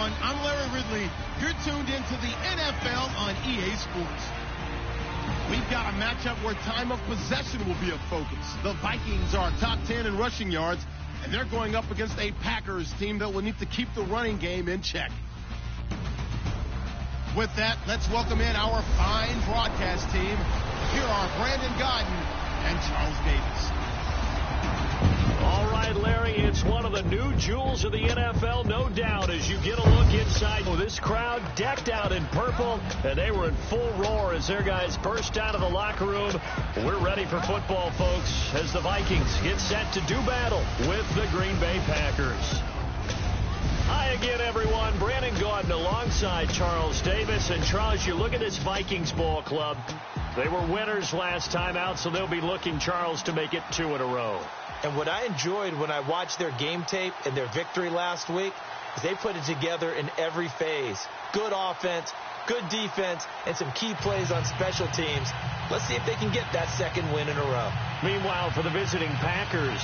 everyone. I'm Larry Ridley. You're tuned into the NFL on EA Sports. We've got a matchup where time of possession will be a focus. The Vikings are top 10 in rushing yards, and they're going up against a Packers team that will need to keep the running game in check. With that, let's welcome in our fine broadcast team. Here are Brandon Godden and Charles Davis. All right, Larry, it's one of the new jewels of the NFL, no doubt, as you get a look inside. This crowd decked out in purple, and they were in full roar as their guys burst out of the locker room. We're ready for football, folks, as the Vikings get set to do battle with the Green Bay Packers. Hi again, everyone. Brandon Gaudin alongside Charles Davis. And, Charles, you look at this Vikings ball club. They were winners last time out, so they'll be looking, Charles, to make it 2 in a row. And what I enjoyed when I watched their game tape and their victory last week is they put it together in every phase. Good offense, good defense, and some key plays on special teams. Let's see if they can get that second win in a row. Meanwhile, for the visiting Packers,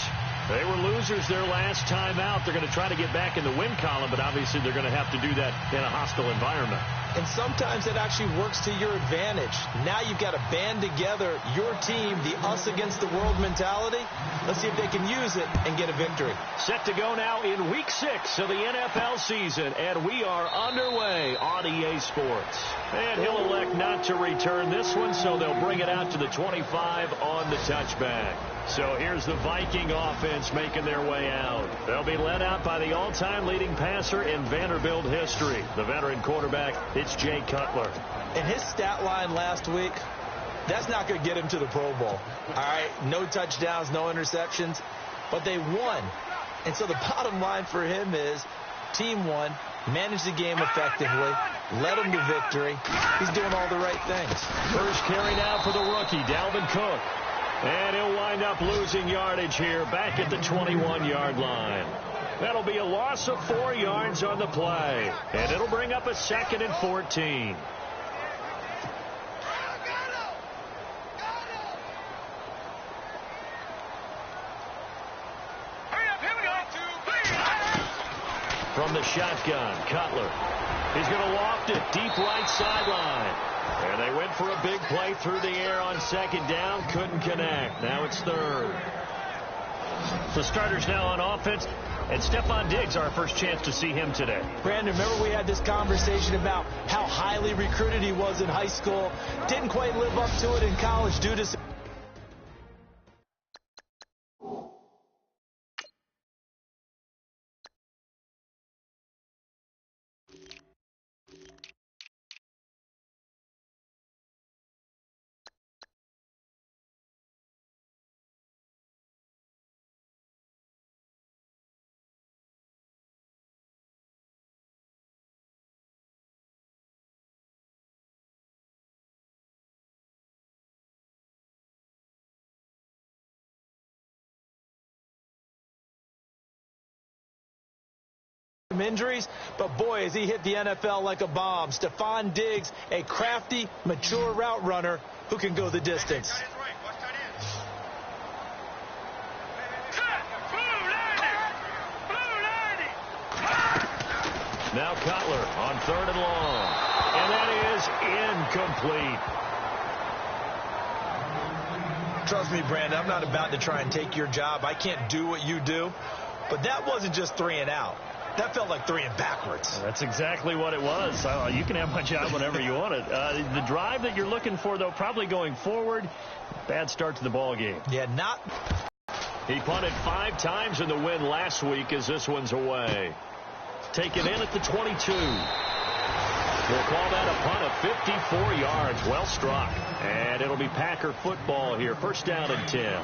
they were losers their last time out. They're going to try to get back in the win column, but obviously they're going to have to do that in a hostile environment. And sometimes it actually works to your advantage. Now you've got to band together your team, the us against the world mentality. Let's see if they can use it and get a victory. Set to go now in Week 6 of the NFL season, and we are underway on EA Sports. And he'll elect not to return this one, so they'll bring it out to the 25 on the touchback. So here's the Viking offense making their way out. They'll be led out by the all-time leading passer in Vanderbilt history, the veteran quarterback. It's Jay Cutler. And his stat line last week, that's not going to get him to the Pro Bowl. All right, no touchdowns, no interceptions, but they won. And so the bottom line for him is team won, managed the game effectively, led them to victory. He's doing all the right things. First carry now for the rookie, Dalvin Cook. And he'll wind up losing yardage here back at the 21-yard line. That'll be a loss of 4 yards on the play. And it'll bring up a 2nd and 14. From the shotgun, Cutler. He's going to loft it deep right sideline. And they went for a big play through the air on 2nd down. Couldn't connect. Now it's 3rd. The starters now on offense. And Stephon Diggs, our first chance to see him today. Brandon, remember we had this conversation about how highly recruited he was in high school. Didn't quite live up to it in college due to... injuries, but boy, has he hit the NFL like a bomb. Stephon Diggs, a crafty, mature route runner who can go the distance. Now Cutler on 3rd and long. And that is incomplete. Trust me, Brandon, I'm not about to try and take your job. I can't do what you do. But that wasn't just 3 and out. That felt like 3 and backwards. That's exactly what it was. You can have my job whenever you want it. The drive that you're looking for, though, probably going forward. Bad start to the ball game. Yeah, not. He punted 5 times in the win last week as this one's away. Taken in at the 22. We'll call that a punt of 54 yards. Well struck. And it'll be Packer football here. 1st down and 10.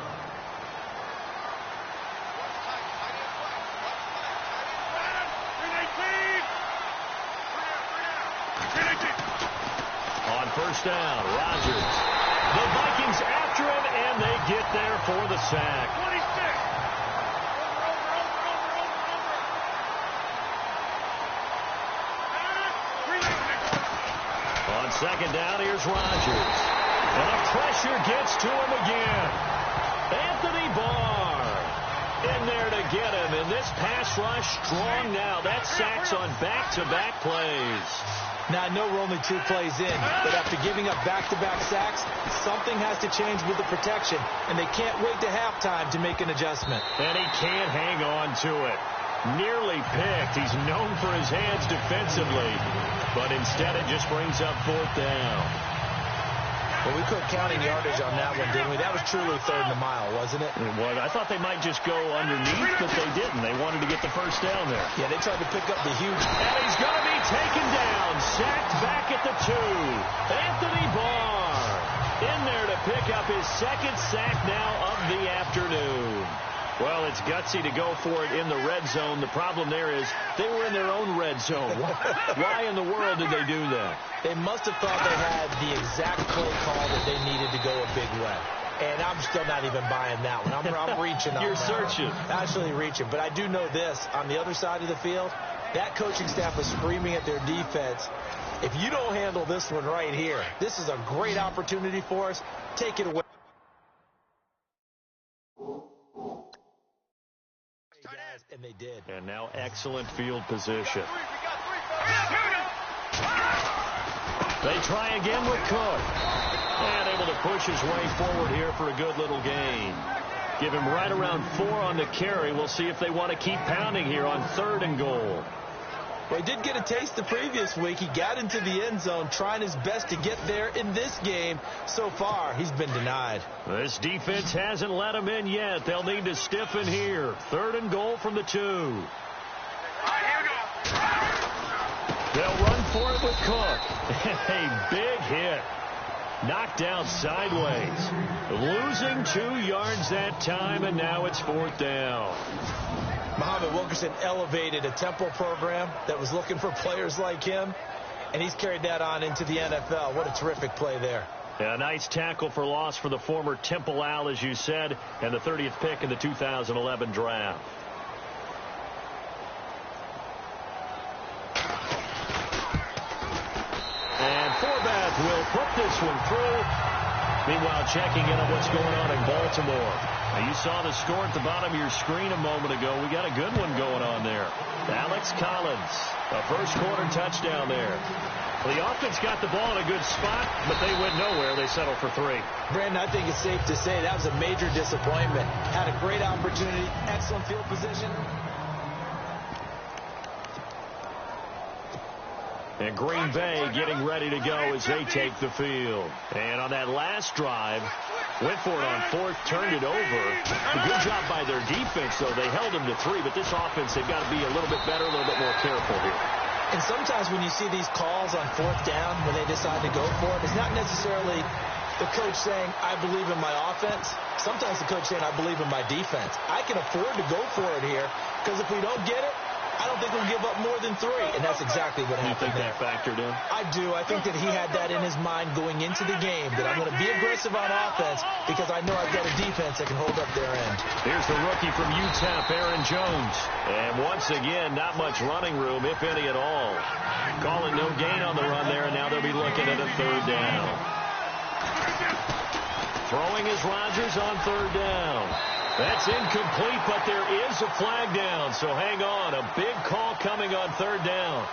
On 1st down, Rodgers. The Vikings after him, and they get there for the sack. 26. On 2nd down, here's Rodgers. And the pressure gets to him again. Anthony Barr in there to get him, and this pass rush strong now. That's sacks on back-to-back plays. Now, I know we're only 2 plays in, but after giving up back-to-back sacks, something has to change with the protection, and they can't wait to halftime to make an adjustment. And he can't hang on to it. Nearly picked. He's known for his hands defensively, but instead it just brings up 4th down. Well, we quit counting yardage on that one, didn't we? That was truly 3rd and a mile, wasn't it? It was. I thought they might just go underneath, but they didn't. They wanted to get the first down there. Yeah, they tried to pick up the huge. And he's going to be taken down. Sacked back at the 2. Anthony Barr in there to pick up his 2nd sack now of the afternoon. Well, it's gutsy to go for it in the red zone. The problem there is they were in their own red zone. Why in the world did they do that? They must have thought they had the exact play call that they needed to go a big way. And I'm still not even buying that one. I'm reaching on You're that searching. one. Actually reaching. But I do know this. On the other side of the field, that coaching staff was screaming at their defense, if you don't handle this one right here, this is a great opportunity for us. Take it away. And they did. And now excellent field position. They try again with Cook. And able to push his way forward here for a good little gain. Give him right around 4 on the carry. We'll see if they want to keep pounding here on 3rd and goal. Well, he did get a taste the previous week. He got into the end zone trying his best to get there in this game. So far, he's been denied. This defense hasn't let him in yet. They'll need to stiffen here. 3rd and goal from the 2. They'll run for it with Cook. A big hit. Knocked down sideways. Losing 2 yards that time, and now it's 4th down. Muhammad Wilkerson elevated a Temple program that was looking for players like him, and he's carried that on into the NFL. What a terrific play there. Yeah, a nice tackle for loss for the former Temple Owl, as you said, and the 30th pick in the 2011 draft. And Forbath will put this one through. Meanwhile, checking in on what's going on in Baltimore. Now, you saw the score at the bottom of your screen a moment ago. We got a good one going on there. Alex Collins, a first-quarter touchdown there. The offense got the ball in a good spot, but they went nowhere. They settled for 3. Brandon, I think it's safe to say that was a major disappointment. Had a great opportunity, excellent field position. And Green Bay getting ready to go as they take the field. And on that last drive, went for it on 4th, turned it over. A good job by their defense, though. They held them to 3, but this offense, they've got to be a little bit better, a little bit more careful here. And sometimes when you see these calls on 4th down, when they decide to go for it, it's not necessarily the coach saying, I believe in my offense. Sometimes the coach saying, I believe in my defense. I can afford to go for it here, because if we don't get it, I don't think we'll give up more than 3, and that's exactly what happened there. You think that factored in? I do. I think that he had that in his mind going into the game, that I'm going to be aggressive on offense because I know I've got a defense that can hold up their end. Here's the rookie from UTEP, Aaron Jones. And once again, not much running room, if any at all. Calling no gain on the run there, and now they'll be looking at a 3rd down. Throwing is Rodgers on 3rd down. That's incomplete, but there is a flag down, so hang on. A big call coming on 3rd down.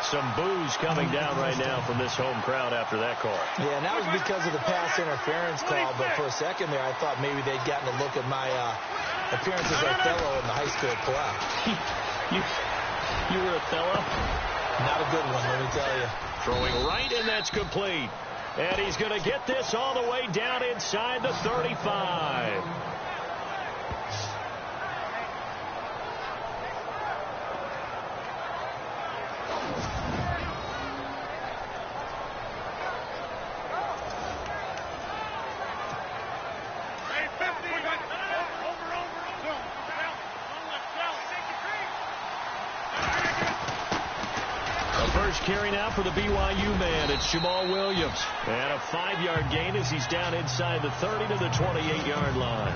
Some boos coming down right now from this home crowd after that call. Yeah, and that was because of the pass interference call, but for a second there I thought maybe they'd gotten a look at my appearance as Othello in the high school play. You were Othello? Not a good one, let me tell you. Throwing right, and that's complete. And he's going to get this all the way down inside the 35. Carrying out for the BYU man, it's Jamal Williams. And a 5-yard gain as he's down inside the 30 to the 28-yard line.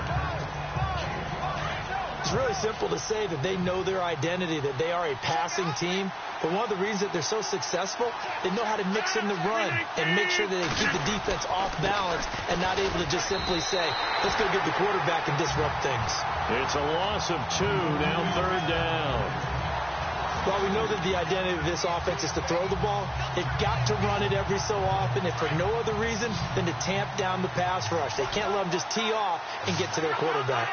It's really simple to say that they know their identity, that they are a passing team. But one of the reasons that they're so successful, they know how to mix in the run and make sure that they keep the defense off balance and not able to just simply say, let's go get the quarterback and disrupt things. It's a loss of 2, now 3rd down. While we know that the identity of this offense is to throw the ball, they've got to run it every so often, if for no other reason than to tamp down the pass rush. They can't let them just tee off and get to their quarterback.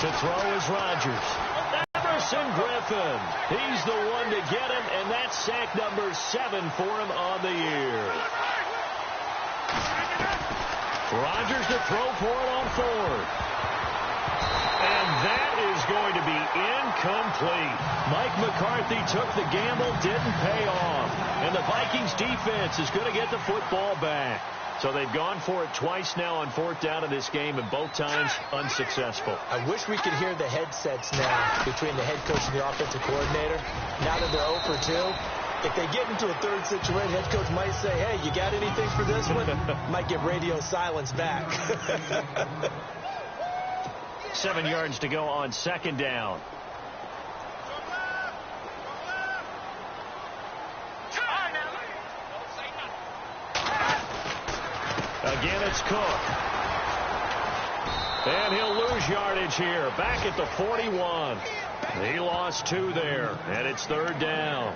To throw is Rodgers. Everson Griffin. He's the one to get him, and that's sack number 7 for him on the year. Rodgers to throw for it on 4th. And that is going to be incomplete. Mike McCarthy took the gamble, didn't pay off. And the Vikings defense is going to get the football back. So they've gone for it twice now on 4th down in this game, and both times unsuccessful. I wish we could hear the headsets now between the head coach and the offensive coordinator. Now that they're 0 for 2, if they get into a third situation, head coach might say, hey, you got anything for this one? Might get radio silence back. 7 yards to go on 2nd down. Again, it's Cook. And he'll lose yardage here. Back at the 41. He lost 2 there, and it's 3rd down.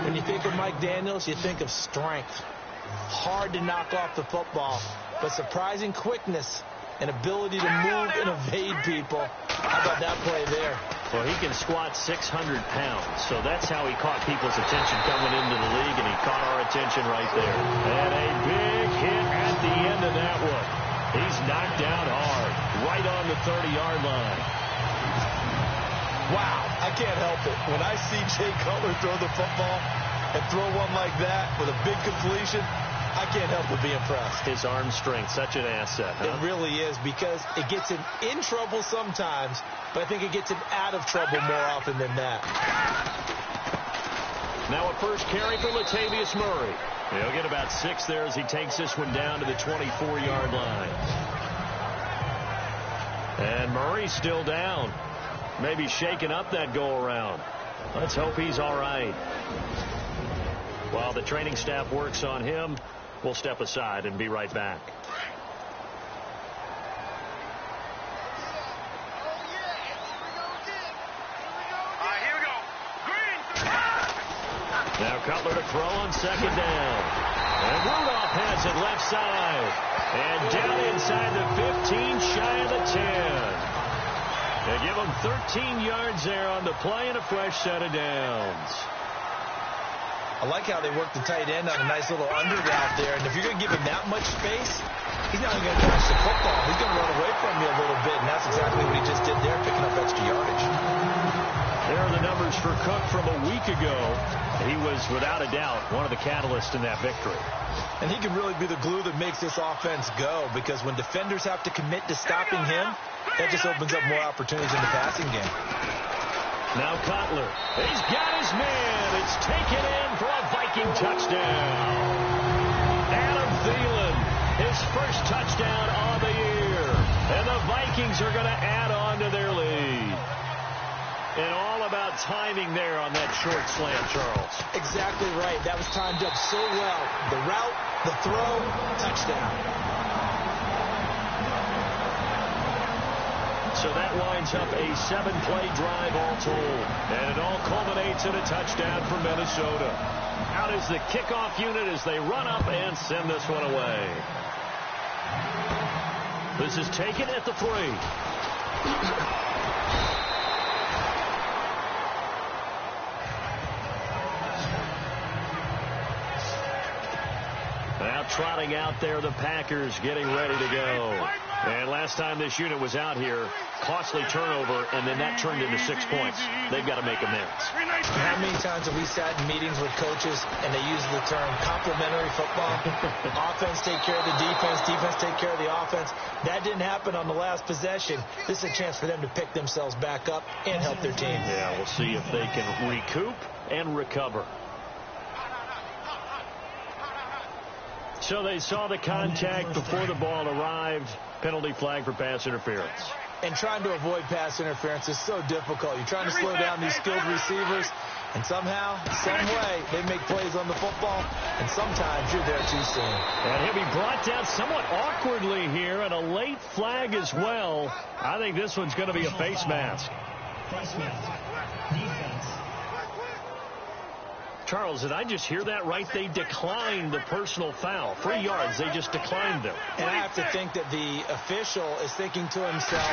When you think of Mike Daniels, you think of strength. Hard to knock off the football, but surprising quickness and ability to move and evade people. How about that play there? Well, he can squat 600 pounds, so that's how he caught people's attention coming into the league, and he caught our attention right there. And a big hit at the end of that one. He's knocked down hard, right on the 30-yard line. Wow, I can't help it. When I see Jay Cutler throw the football and throw one like that with a big completion, I can't help but be impressed. His arm strength, such an asset, huh? It really is, because it gets him in trouble sometimes, but I think it gets him out of trouble more often than that. Now a first carry for Latavius Murray. He'll get about 6 there as he takes this one down to the 24-yard line. And Murray's still down. Maybe shaking up that go-around. Let's hope he's all right. While the training staff works on him, we'll step aside and be right back. Now Cutler to throw on 2nd down. And Rudolph has it left side. And down inside the 15, shy of the 10. They give him 13 yards there on the play and a fresh set of downs. I like how they work the tight end on a nice little under route there. And if you're going to give him that much space, he's not only going to catch the football, he's going to run away from you a little bit. And that's exactly what he just did there, picking up extra yardage. There are the numbers for Cook from a week ago. He was, without a doubt, one of the catalysts in that victory. And he can really be the glue that makes this offense go, because when defenders have to commit to stopping him, that just opens up more opportunities in the passing game. Now Cutler. He's got his man. It's taken in for a Viking touchdown. Adam Thielen, his first touchdown of the year. And the Vikings are going to add on to their lead. And all about timing there on that short slant, Charles. Exactly right. That was timed up so well. The route, the throw, touchdown. So that winds up a 7-play drive all told. And it all culminates in a touchdown for Minnesota. Out is the kickoff unit as they run up and send this one away. This is taken at the 3. Now trotting out there, the Packers getting ready to go. And last time this unit was out here, costly turnover, and then that turned into 6 points. They've got to make amends. How many times have we sat in meetings with coaches and they use the term complementary football? Offense take care of the defense, defense take care of the offense. That didn't happen on the last possession. This is a chance for them to pick themselves back up and help their team. Yeah, we'll see if they can recoup and recover. So they saw the contact before the ball arrived. Penalty flag for pass interference. And trying to avoid pass interference is so difficult. You're trying to slow down these skilled receivers, and somehow, some way, they make plays on the football, and sometimes you're there too soon. And he'll be brought down somewhat awkwardly here, and a late flag as well. I think this one's going to be a face mask. Face mask. Defense. Charles, did I just hear that right? They declined the personal foul. 3 yards, they just declined them. And I have to think that the official is thinking to himself,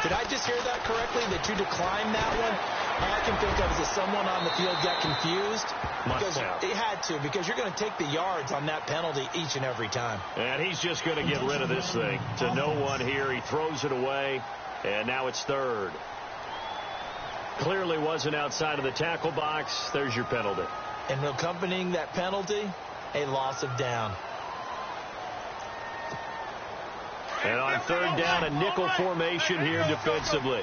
did I just hear that correctly, that you declined that one? All I can think of is that someone on the field got confused. Must have. He had to, because you're going to take the yards on that penalty each and every time. And he's just going to get rid of this thing. To no one here. He throws it away, and now it's third. Clearly wasn't outside of the tackle box. There's your penalty. And accompanying that penalty, a loss of down. And on third down, a nickel formation here defensively.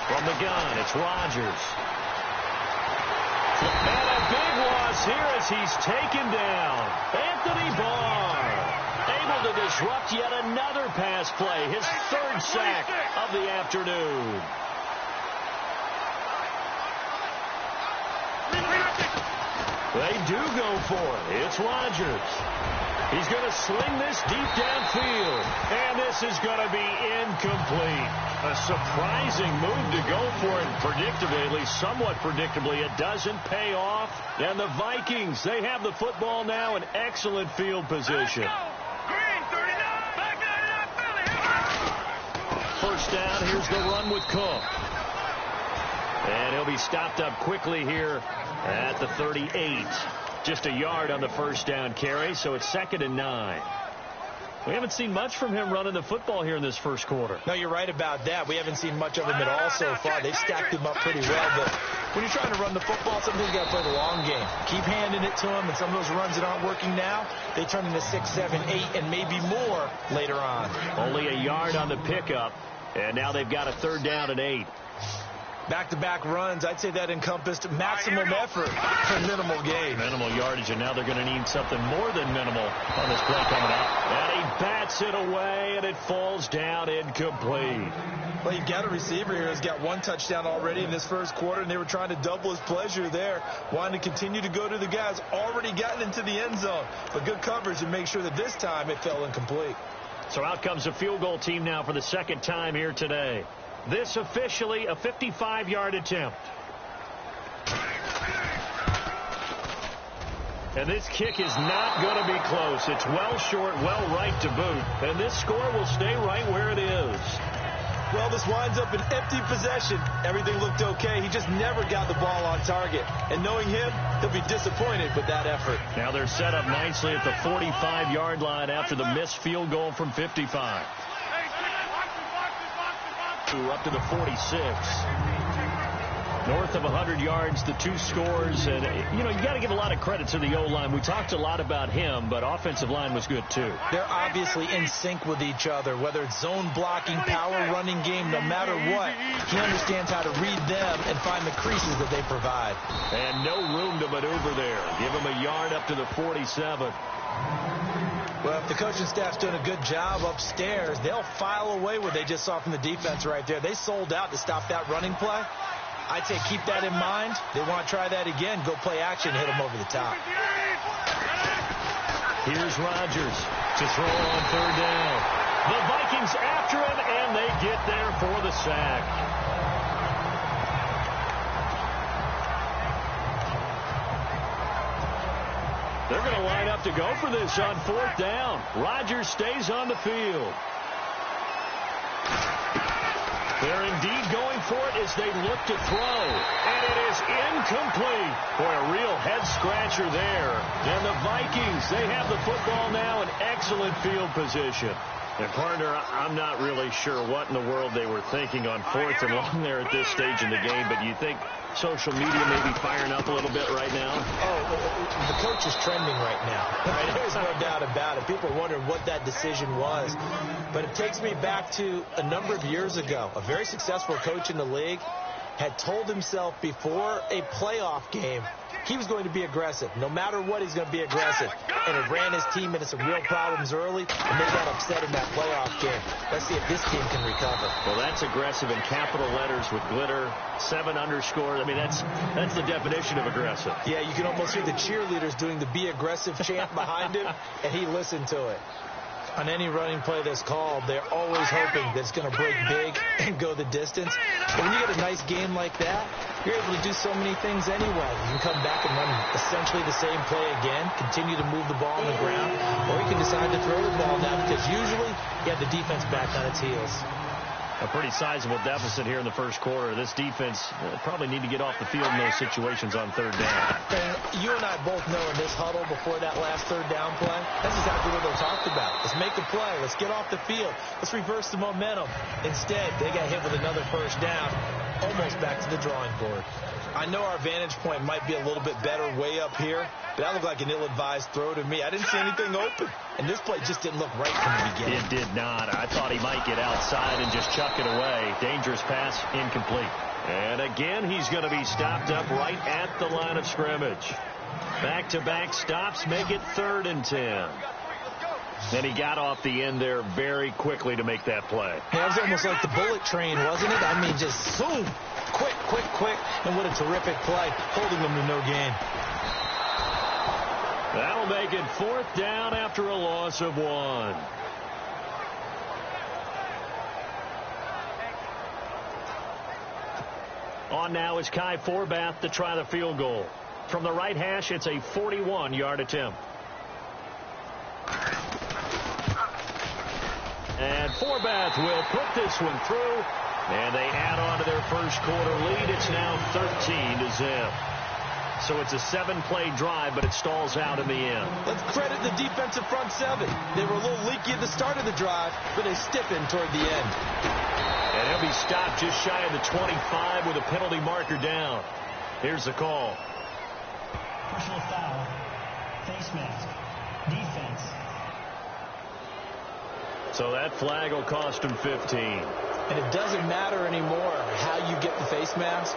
From the gun, it's Rodgers. And a big loss here as he's taken down. Anthony Barr able to disrupt yet another pass play. His third sack of the afternoon. They do go for it. It's Rodgers. He's going to sling this deep downfield. And this is going to be incomplete. A surprising move to go for it. Predictably, at least somewhat predictably, it doesn't pay off. And the Vikings, they have the football now in excellent field position. First down, here's the run with Cook. And he'll be stopped up quickly here at the 38. Just a yard on the first down carry, so it's 2nd and 9. We haven't seen much from him running the football here in this first quarter. No, you're right about that. We haven't seen much of him at all so far. They've stacked him up pretty well, but when you're trying to run the football, sometimes you got to play the long game. Keep handing it to him, and some of those runs that aren't working now, they turn into 6, 7, 8, and maybe more later on. Only a yard on the pickup, and now they've got a 3rd down and 8. Back-to-back runs, I'd say that encompassed maximum effort for minimal gain. Minimal yardage, and now they're going to need something more than minimal on this play coming up. And he bats it away, and it falls down incomplete. Well, you've got a receiver here who's got 1 touchdown already in this first quarter, and they were trying to double his pleasure there, wanting to continue to go to the guys already gotten into the end zone. But good coverage and make sure that this time it fell incomplete. So out comes the field goal team now for the 2nd time here today. This officially a 55-yard attempt. And this kick is not going to be close. It's well short, well right to boot. And this score will stay right where it is. Well, this winds up an empty possession. Everything looked okay. He just never got the ball on target. And knowing him, he'll be disappointed with that effort. Now they're set up nicely at the 45-yard line after the missed field goal from 55. Up to the 46. North of 100 yards, the 2 scores. And, you know, you got to give a lot of credit to the O-line. We talked a lot about him, but offensive line was good, too. They're obviously in sync with each other, whether it's zone blocking, power running game, no matter what. He understands how to read them and find the creases that they provide. And no room to maneuver there. Give him a yard up to the 47. Well, if the coaching staff's doing a good job upstairs, they'll file away what they just saw from the defense right there. They sold out to stop that running play. I'd say keep that in mind. They want to try that again. Go play action, hit them over the top. Here's Rodgers to throw on 3rd down. The Vikings after him, and they get there for the sack. They're going to line up to go for this on 4th down. Rodgers stays on the field. They're indeed going for it as they look to throw. And it is incomplete. Boy, a real head-scratcher there. And the Vikings, they have the football now in excellent field position. And, partner, I'm not really sure what in the world they were thinking on 4th and long there at this stage in the game, but you think social media may be firing up a little bit right now? Oh, the coach is trending right now. Right? There's no doubt about it. People are wondering what that decision was. But it takes me back to a number of years ago. A very successful coach in the league had told himself before a playoff game he was going to be aggressive. No matter what, he's going to be aggressive. And it ran his team into some real problems early, and they got upset in that playoff game. Let's see if this team can recover. Well, that's aggressive in capital letters with glitter, 7 underscores. I mean, that's the definition of aggressive. Yeah, you can almost hear the cheerleaders doing the "Be Aggressive" chant behind him, and he listened to it. On any running play that's called, they're always hoping that it's going to break big and go the distance. But when you get a nice game like that, you're able to do so many things anyway. You can come back and run essentially the same play again, continue to move the ball on the ground, or you can decide to throw the ball now because usually you have the defense back on its heels. A pretty sizable deficit here in the first quarter. This defense probably need to get off the field in those situations on third down. And you and I both know in this huddle before that last third down play, that's exactly what they talked about. Let's make a play. Let's get off the field. Let's reverse the momentum. Instead, they got hit with another first down, almost back to the drawing board. I know our vantage point might be a little bit better way up here, but that looked like an ill-advised throw to me. I didn't see anything open, and this play just didn't look right from the beginning. It did not. I thought he might get outside and just chuck it away. Dangerous pass, incomplete. And again, he's going to be stopped up right at the line of scrimmage. Back-to-back stops make it 3rd and 10. And he got off the end there very quickly to make that play. Yeah, it was almost like the bullet train, wasn't it? I mean, just zoom. Quick, quick, quick. And what a terrific play, holding them to no gain. That'll make it 4th down after a loss of 1. On now is Kai Forbath to try the field goal. From the right hash, it's a 41-yard attempt. And Forbath will put this one through. And they add on to their first quarter lead. It's now 13-0. So it's a 7-play drive, but it stalls out in the end. Let's credit the defensive front 7. They were a little leaky at the start of the drive, but they stiffened toward the end. And he'll be stopped just shy of the 25 with a penalty marker down. Here's the call. Personal foul. Face mask. Defense. So that flag will cost him 15. And it doesn't matter anymore how you get the face mask.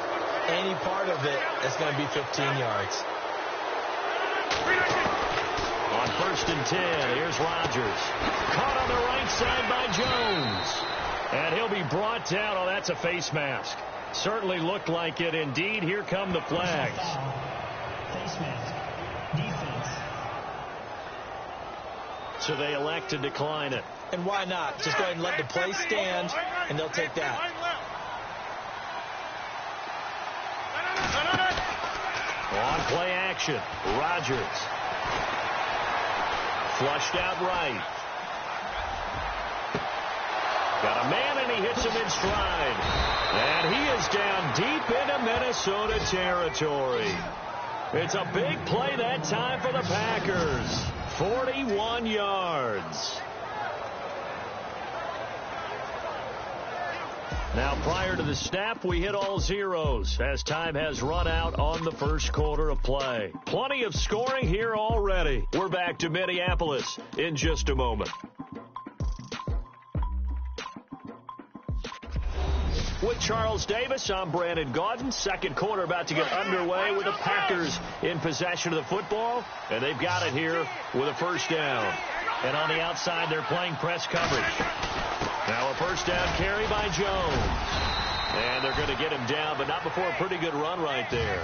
Any part of it is going to be 15 yards. On 1st and 10, here's Rodgers. Caught on the right side by Jones. And he'll be brought down. Oh, that's a face mask. Certainly looked like it. Indeed, here come the flags. Face mask. Defense. So they elect to decline it. And why not? Just go ahead and let the play stand, and they'll take that. On play action, Rodgers. Flushed out right. Got a man, and he hits him in stride. And he is down deep into Minnesota territory. It's a big play that time for the Packers. 41 yards. Now, prior to the snap, we hit all zeros as time has run out on the first quarter of play. Plenty of scoring here already. We're back to Minneapolis in just a moment. With Charles Davis, I'm Brandon Gaudin. Second quarter about to get underway with the Packers in possession of the football. And they've got it here with a first down. And on the outside, they're playing press coverage. Now a first down carry by Jones. And they're going to get him down, but not before a pretty good run right there.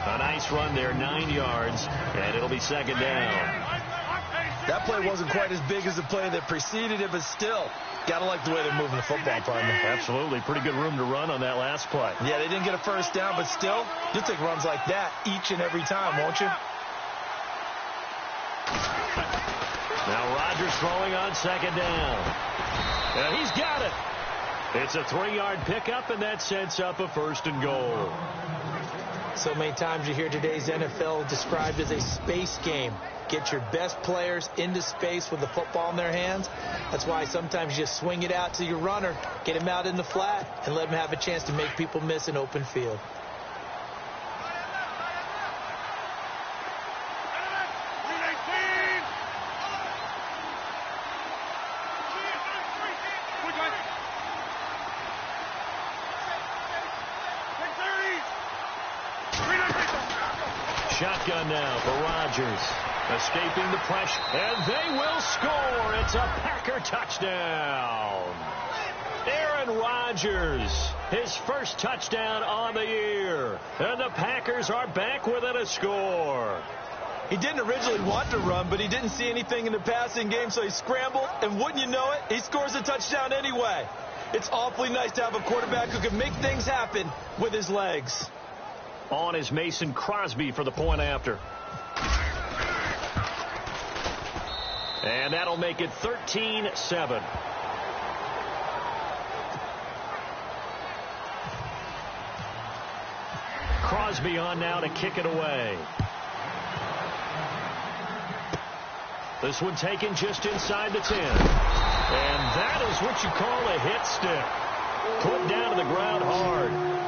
A nice run there, 9 yards, and it'll be 2nd down. That play wasn't quite as big as the play that preceded it, but still, got to like the way they're moving the football, partner. Absolutely. Pretty good room to run on that last play. Yeah, they didn't get a first down, but still, you'll take runs like that each and every time, won't you? Now Rodgers throwing on 2nd down. And he's got it. It's a 3-yard pickup, and that sets up a 1st and goal. So many times you hear today's NFL described as a space game. Get your best players into space with the football in their hands. That's why sometimes you just swing it out to your runner, get him out in the flat, and let him have a chance to make people miss an open field. Shotgun now for Rodgers. Escaping the pressure, and they will score. It's a Packer touchdown. Aaron Rodgers, his first touchdown on the year. And the Packers are back within a score. He didn't originally want to run, but he didn't see anything in the passing game, so he scrambled, and wouldn't you know it, he scores a touchdown anyway. It's awfully nice to have a quarterback who can make things happen with his legs. On is Mason Crosby for the point after. And that'll make it 13-7. Crosby on now to kick it away. This one taken just inside the 10. And that is what you call a hit stick. Put down to the ground hard.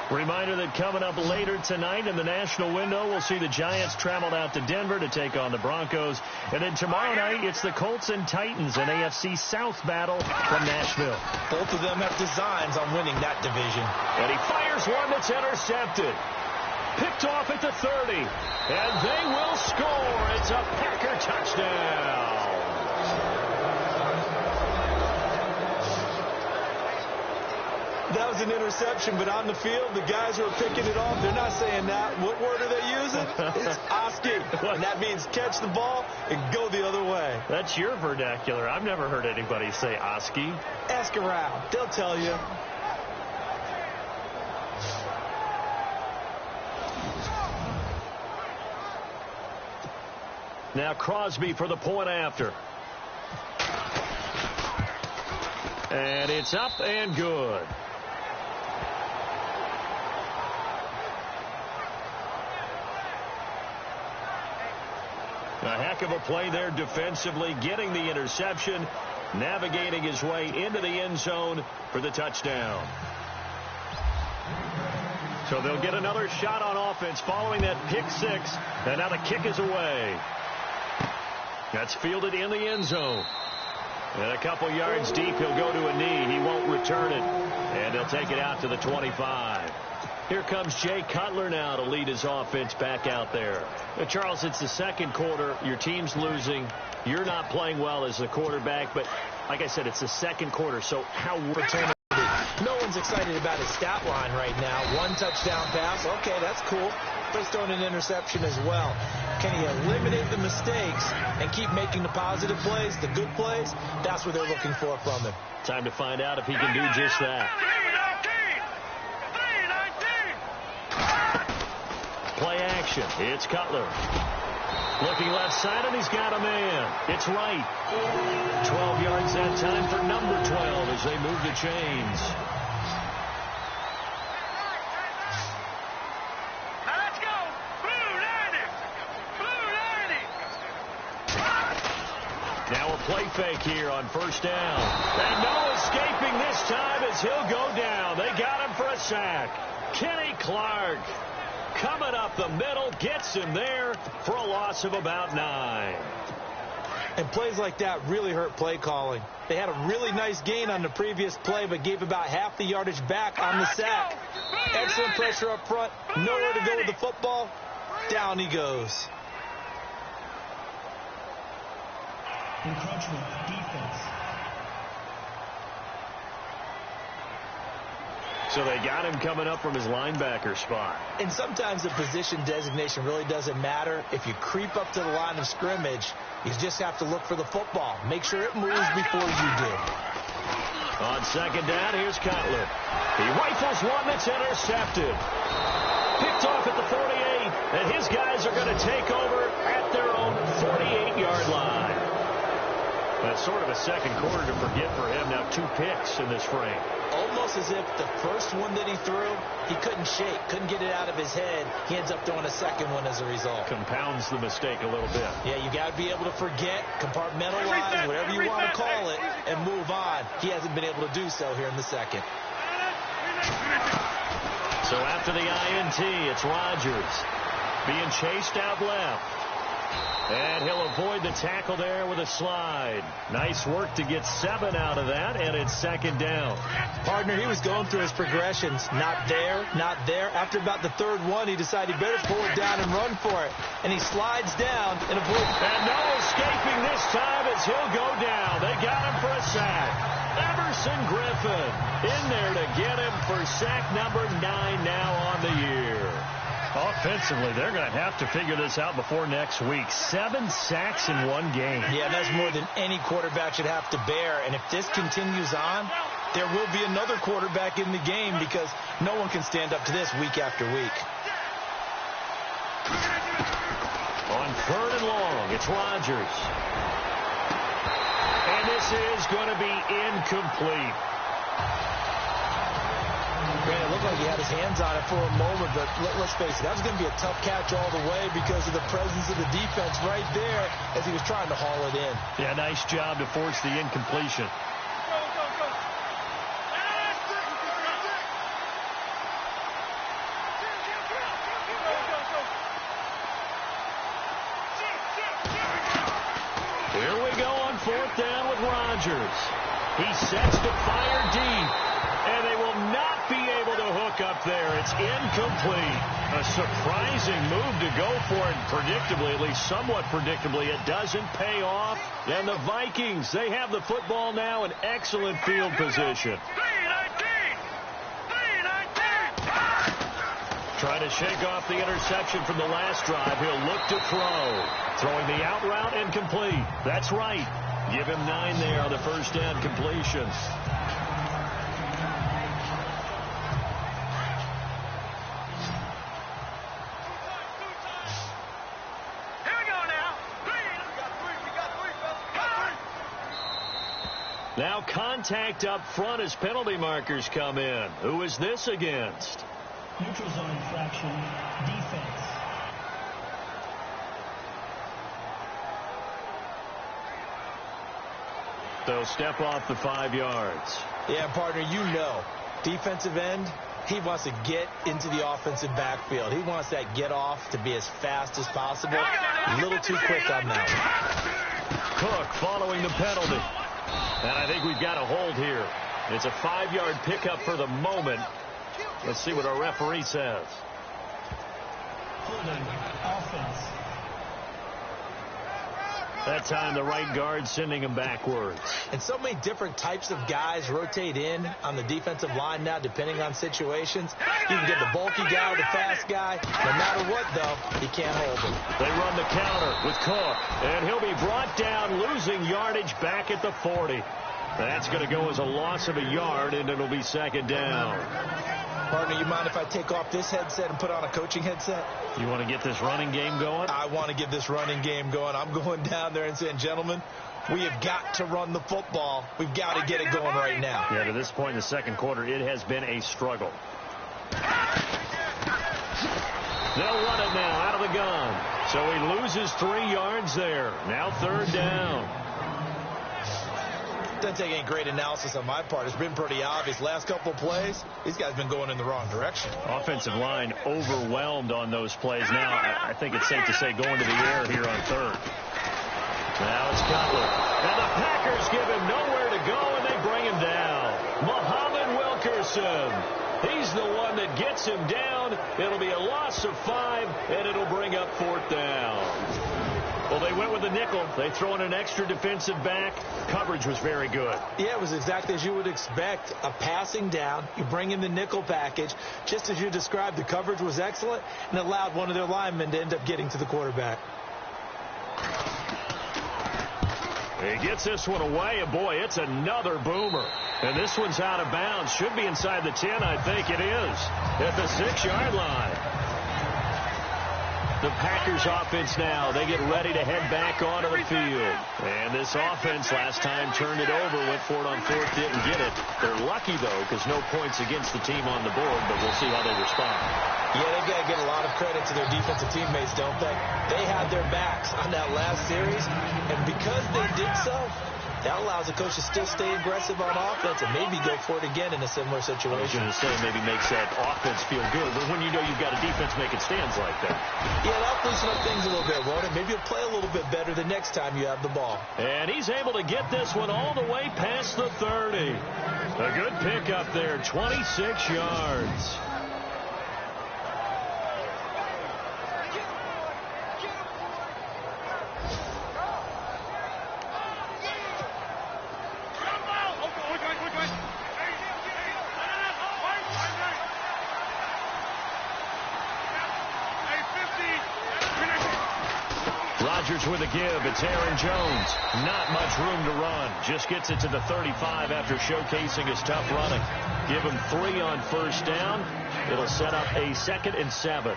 Reminder that coming up later tonight in the national window, we'll see the Giants travel out to Denver to take on the Broncos. And then tomorrow night, it's the Colts and Titans, an AFC South battle from Nashville. Both of them have designs on winning that division. And he fires one that's intercepted. Picked off at the 30. And they will score. It's a Packer touchdown. That was an interception, but on the field, the guys who are picking it off, they're not saying that. What word are they using? It's Oski. And that means catch the ball and go the other way. That's your vernacular. I've never heard anybody say Oski. Ask around. They'll tell you. Now Crosby for the point after. And it's up and good. A heck of a play there defensively, getting the interception, navigating his way into the end zone for the touchdown. So they'll get another shot on offense following that pick six, and now the kick is away. That's fielded in the end zone. And a couple yards deep, he'll go to a knee. He won't return it, and he'll take it out to the 25. Here comes Jay Cutler now to lead his offense back out there. Charles, it's the second quarter. Your team's losing. You're not playing well as the quarterback, but like I said, it's the second quarter, so how opportunity? No one's excited about his stat line right now. One touchdown pass. Okay, that's cool. But he's throwing an interception as well. Can he eliminate the mistakes and keep making the positive plays, the good plays? That's what they're looking for from him. Time to find out if he can do just that. Play action. It's Cutler. Looking left side, and he's got a man. It's right. 12 yards that time for number 12 as they move the chains. Now let's go. Blue 90. Blue 90. Now a play fake here on first down. And no escaping this time as he'll go down. They got him for a sack. Kenny Clark coming up the middle, gets him there for a loss of about 9. And plays like that really hurt play calling. They had a really nice gain on the previous play, but gave about half the yardage back on the sack. Excellent pressure up front. Nowhere to go with the football. Down he goes. Encroachment, defense. So they got him coming up from his linebacker spot. And sometimes the position designation really doesn't matter. If you creep up to the line of scrimmage, you just have to look for the football. Make sure it moves before you do. On second down, here's Cutler. He rifles one that's intercepted. Picked off at the 48, and his guys are going to take over at their own 48-yard line. That's sort of a second quarter to forget for him. Now 2 picks in this frame. Almost as if the first one that he threw, he couldn't shake, couldn't get it out of his head. He ends up throwing a second one as a result. Compounds the mistake a little bit. Yeah, you got to be able to forget, compartmentalize, whatever you want to call it, and move on. He hasn't been able to do so here in the second. So after the INT, it's Rodgers being chased out left. And he'll avoid the tackle there with a slide. Nice work to get 7 out of that, and it's second down. Partner, he was going through his progressions. Not there, not there. After about the third one, he decided he better pull it down and run for it. And he slides down and avoids. And no escaping this time as he'll go down. They got him for a sack. Everson Griffin in there to get him for sack number 9 now on the year. Offensively, they're going to have to figure this out before next week. 7 sacks in one game. Yeah, that's more than any quarterback should have to bear. And if this continues on, there will be another quarterback in the game because no one can stand up to this week after week. On 3rd and long, it's Rodgers. And this is going to be incomplete. It looked like he had his hands on it for a moment, but let's face it, that was going to be a tough catch all the way because of the presence of the defense right there as he was trying to haul it in. Yeah, nice job to force the incompletion. Here we go on 4th down with Rodgers. He sets to fire deep. And they will not be able to hook up there. It's incomplete. A surprising move to go for it. Predictably, at least somewhat predictably, it doesn't pay off. And the Vikings, they have the football now in excellent field position. Trying to shake off the interception from the last drive. He'll look to throw. Throwing the out route and complete. That's right. Give him 9 there on the first down completion. Now contact up front as penalty markers come in. Who is this against? Neutral zone infraction, defense. They'll step off the 5 yards. Yeah, partner, you know, defensive end, he wants to get into the offensive backfield. He wants that get off to be as fast as possible. A little too quick on that one. Cook following the penalty. And I think we've got a hold here. It's a 5-yard pickup for the moment. Let's see what our referee says. Holding, offense. That time the right guard sending him backwards. And so many different types of guys rotate in on the defensive line now depending on situations. You can get the bulky guy or the fast guy. No matter what, though, he can't hold him. They run the counter with Cook. And he'll be brought down, losing yardage back at the 40. That's going to go as a loss of a yard, and it'll be second down. Partner, you mind if I take off this headset and put on a coaching headset? You want to get this running game going? I want to get this running game going. I'm going down there and saying, gentlemen, we have got to run the football. We've got to get it going right now. Yeah, to this point in the second quarter, it has been a struggle. They'll run it now out of the gun. So he loses 3 yards there. Now 3rd down. Doesn't take any great analysis on my part. It's been pretty obvious. Last couple of plays, these guys have been going in the wrong direction. Offensive line overwhelmed on those plays. Now, I think it's safe to say going to the air here on 3rd. Now it's Cutler. And the Packers give him nowhere to go, and they bring him down. Muhammad Wilkerson. He's the one that gets him down. It'll be a loss of 5, and it'll bring up 4th down. Well, they went with the nickel. They throw in an extra defensive back. Coverage was very good. Yeah, it was exactly as you would expect. A passing down. You bring in the nickel package. Just as you described, the coverage was excellent and allowed one of their linemen to end up getting to the quarterback. He gets this one away, and boy, it's another boomer. And this one's out of bounds. Should be inside the 10, I think it is. At the 6-yard line. The Packers offense now, they get ready to head back onto the field. And this offense last time turned it over, went for it on 4th, didn't get it. They're lucky, though, because no points against the team on the board, but we'll see how they respond. Yeah, they've got to give a lot of credit to their defensive teammates, don't they? They had their backs on that last series, and because they did so, That allows the coach to still stay aggressive on offense and maybe go for it again in a similar situation. I was going to say maybe makes that offense feel good, but when you know you've got a defense making stands like that. Yeah, that'll loosen up things a little bit, won't it? Maybe you'll play a little bit better the next time you have the ball. And he's able to get this one all the way past the 30. A good pickup there, 26 yards. Rodgers with a give. It's Aaron Jones. Not much room to run. Just gets it to the 35 after showcasing his tough running. Give him 3 on first down. It'll set up a 2nd and 7.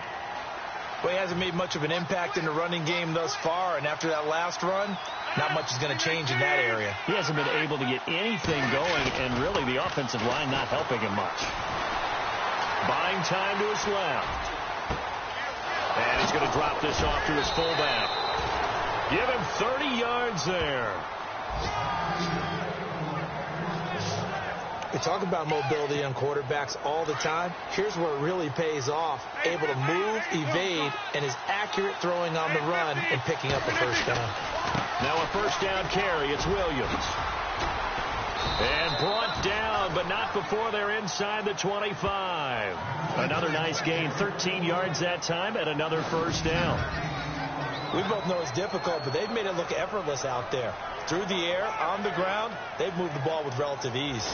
Well, he hasn't made much of an impact in the running game thus far, and after that last run, not much is going to change in that area. He hasn't been able to get anything going, and really the offensive line not helping him much. Buying time to his left. And he's going to drop this off to his fullback. Give him 30 yards there. We talk about mobility on quarterbacks all the time. Here's where it really pays off. Able to move, evade, and is accurate throwing on the run and picking up a first down. Now a first down carry. It's Williams. And brought down, but not before they're inside the 25. Another nice gain, 13 yards that time, and another first down. We both know it's difficult, but they've made it look effortless out there. Through the air, on the ground, they've moved the ball with relative ease.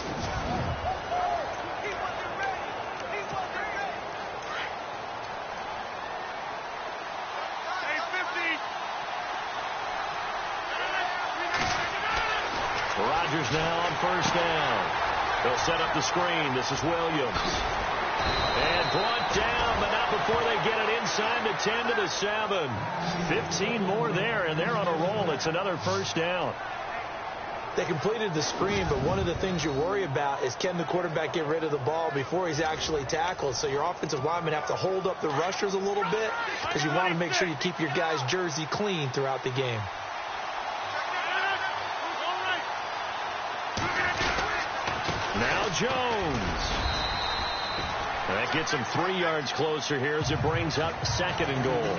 Rodgers now on first down. They'll set up the screen. This is Williams. And brought down, but not before they get it inside the 10 to the 7. 15 more there, and they're on a roll. It's another first down. They completed the screen, but one of the things you worry about is can the quarterback get rid of the ball before he's actually tackled. So your offensive linemen have to hold up the rushers a little bit because you want to make sure you keep your guy's jersey clean throughout the game. Now Jones. That gets him 3 yards closer here as it brings up 2nd and goal.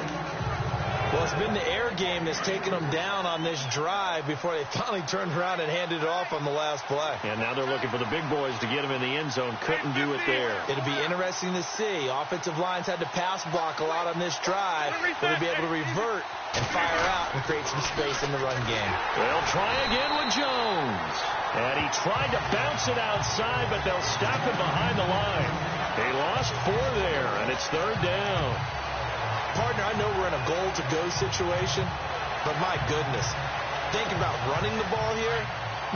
Well, it's been the air game that's taken them down on this drive before they finally turned around and handed it off on the last play. And now they're looking for the big boys to get him in the end zone. Couldn't do it there. It'll be interesting to see. Offensive lines had to pass block a lot on this drive. Will they be able to revert and fire out and create some space in the run game? They'll try again with Jones. And he tried to bounce it outside, but they'll stop him behind the line. They lost 4 there, and it's 3rd down. Partner, I know we're in a goal-to-go situation, but my goodness, think about running the ball here.